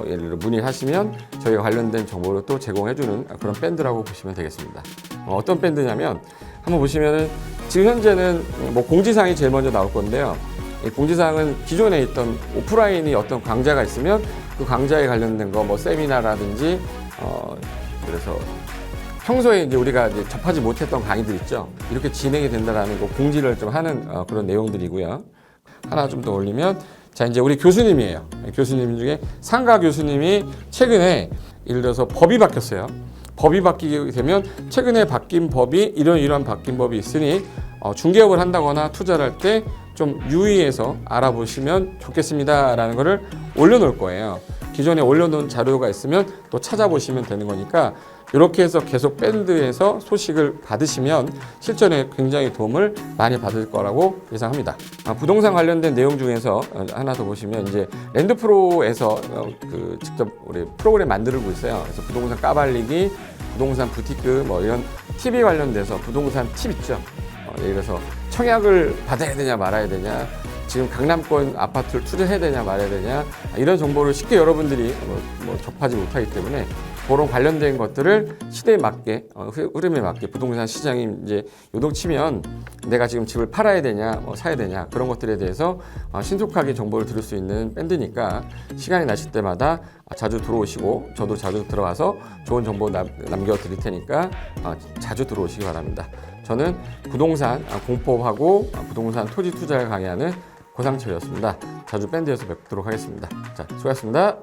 예를 들어 문의를 하시면 저희가 관련된 정보를 또 제공해주는 그런 밴드라고 보시면 되겠습니다. 어떤 밴드냐면 한번 보시면은 지금 현재는 공지사항이 제일 먼저 나올 건데요. 이 공지사항은 기존에 있던 오프라인이 어떤 강좌가 있으면 그 강좌에 관련된 거 세미나라든지 그래서 평소에 이제 우리가 이제 접하지 못했던 강의들 있죠. 이렇게 진행이 된다라는 거 공지를 좀 하는 그런 내용들이고요. 하나 좀 더 올리면 자, 이제 우리 교수님이에요. 교수님 중에 상가 교수님이 최근에 예를 들어서 법이 바뀌었어요. 법이 바뀌게 되면 최근에 바뀐 법이 이런 바뀐 법이 있으니 중개업을 한다거나 투자를 할 때 좀 유의해서 알아보시면 좋겠습니다라는 거를 올려놓을 거예요. 기존에 올려놓은 자료가 있으면 또 찾아보시면 되는 거니까 이렇게 해서 계속 밴드에서 소식을 받으시면 실전에 굉장히 도움을 많이 받을 거라고 예상합니다. 부동산 관련된 내용 중에서 하나 더 보시면 이제 랜드프로에서 직접 우리 프로그램 만들고 있어요. 그래서 부동산 까발리기, 부동산 부티크 이런 TV 관련돼서 부동산 팁 있죠. 예를 들어서 청약을 받아야 되냐 말아야 되냐, 지금 강남권 아파트를 투자해야 되냐 말아야 되냐, 이런 정보를 쉽게 여러분들이 접하지 못하기 때문에 그런 관련된 것들을 시대에 맞게 흐름에 맞게 부동산 시장이 이제 요동치면 내가 지금 집을 팔아야 되냐 사야 되냐 그런 것들에 대해서 신속하게 정보를 들을 수 있는 밴드니까 시간이 나실 때마다 자주 들어오시고 저도 자주 들어와서 좋은 정보 남겨드릴 테니까 자주 들어오시기 바랍니다. 저는 부동산 공법하고 부동산 토지 투자를 강의하는 고상철이었습니다. 자주 밴드에서 뵙도록 하겠습니다. 자, 수고하셨습니다.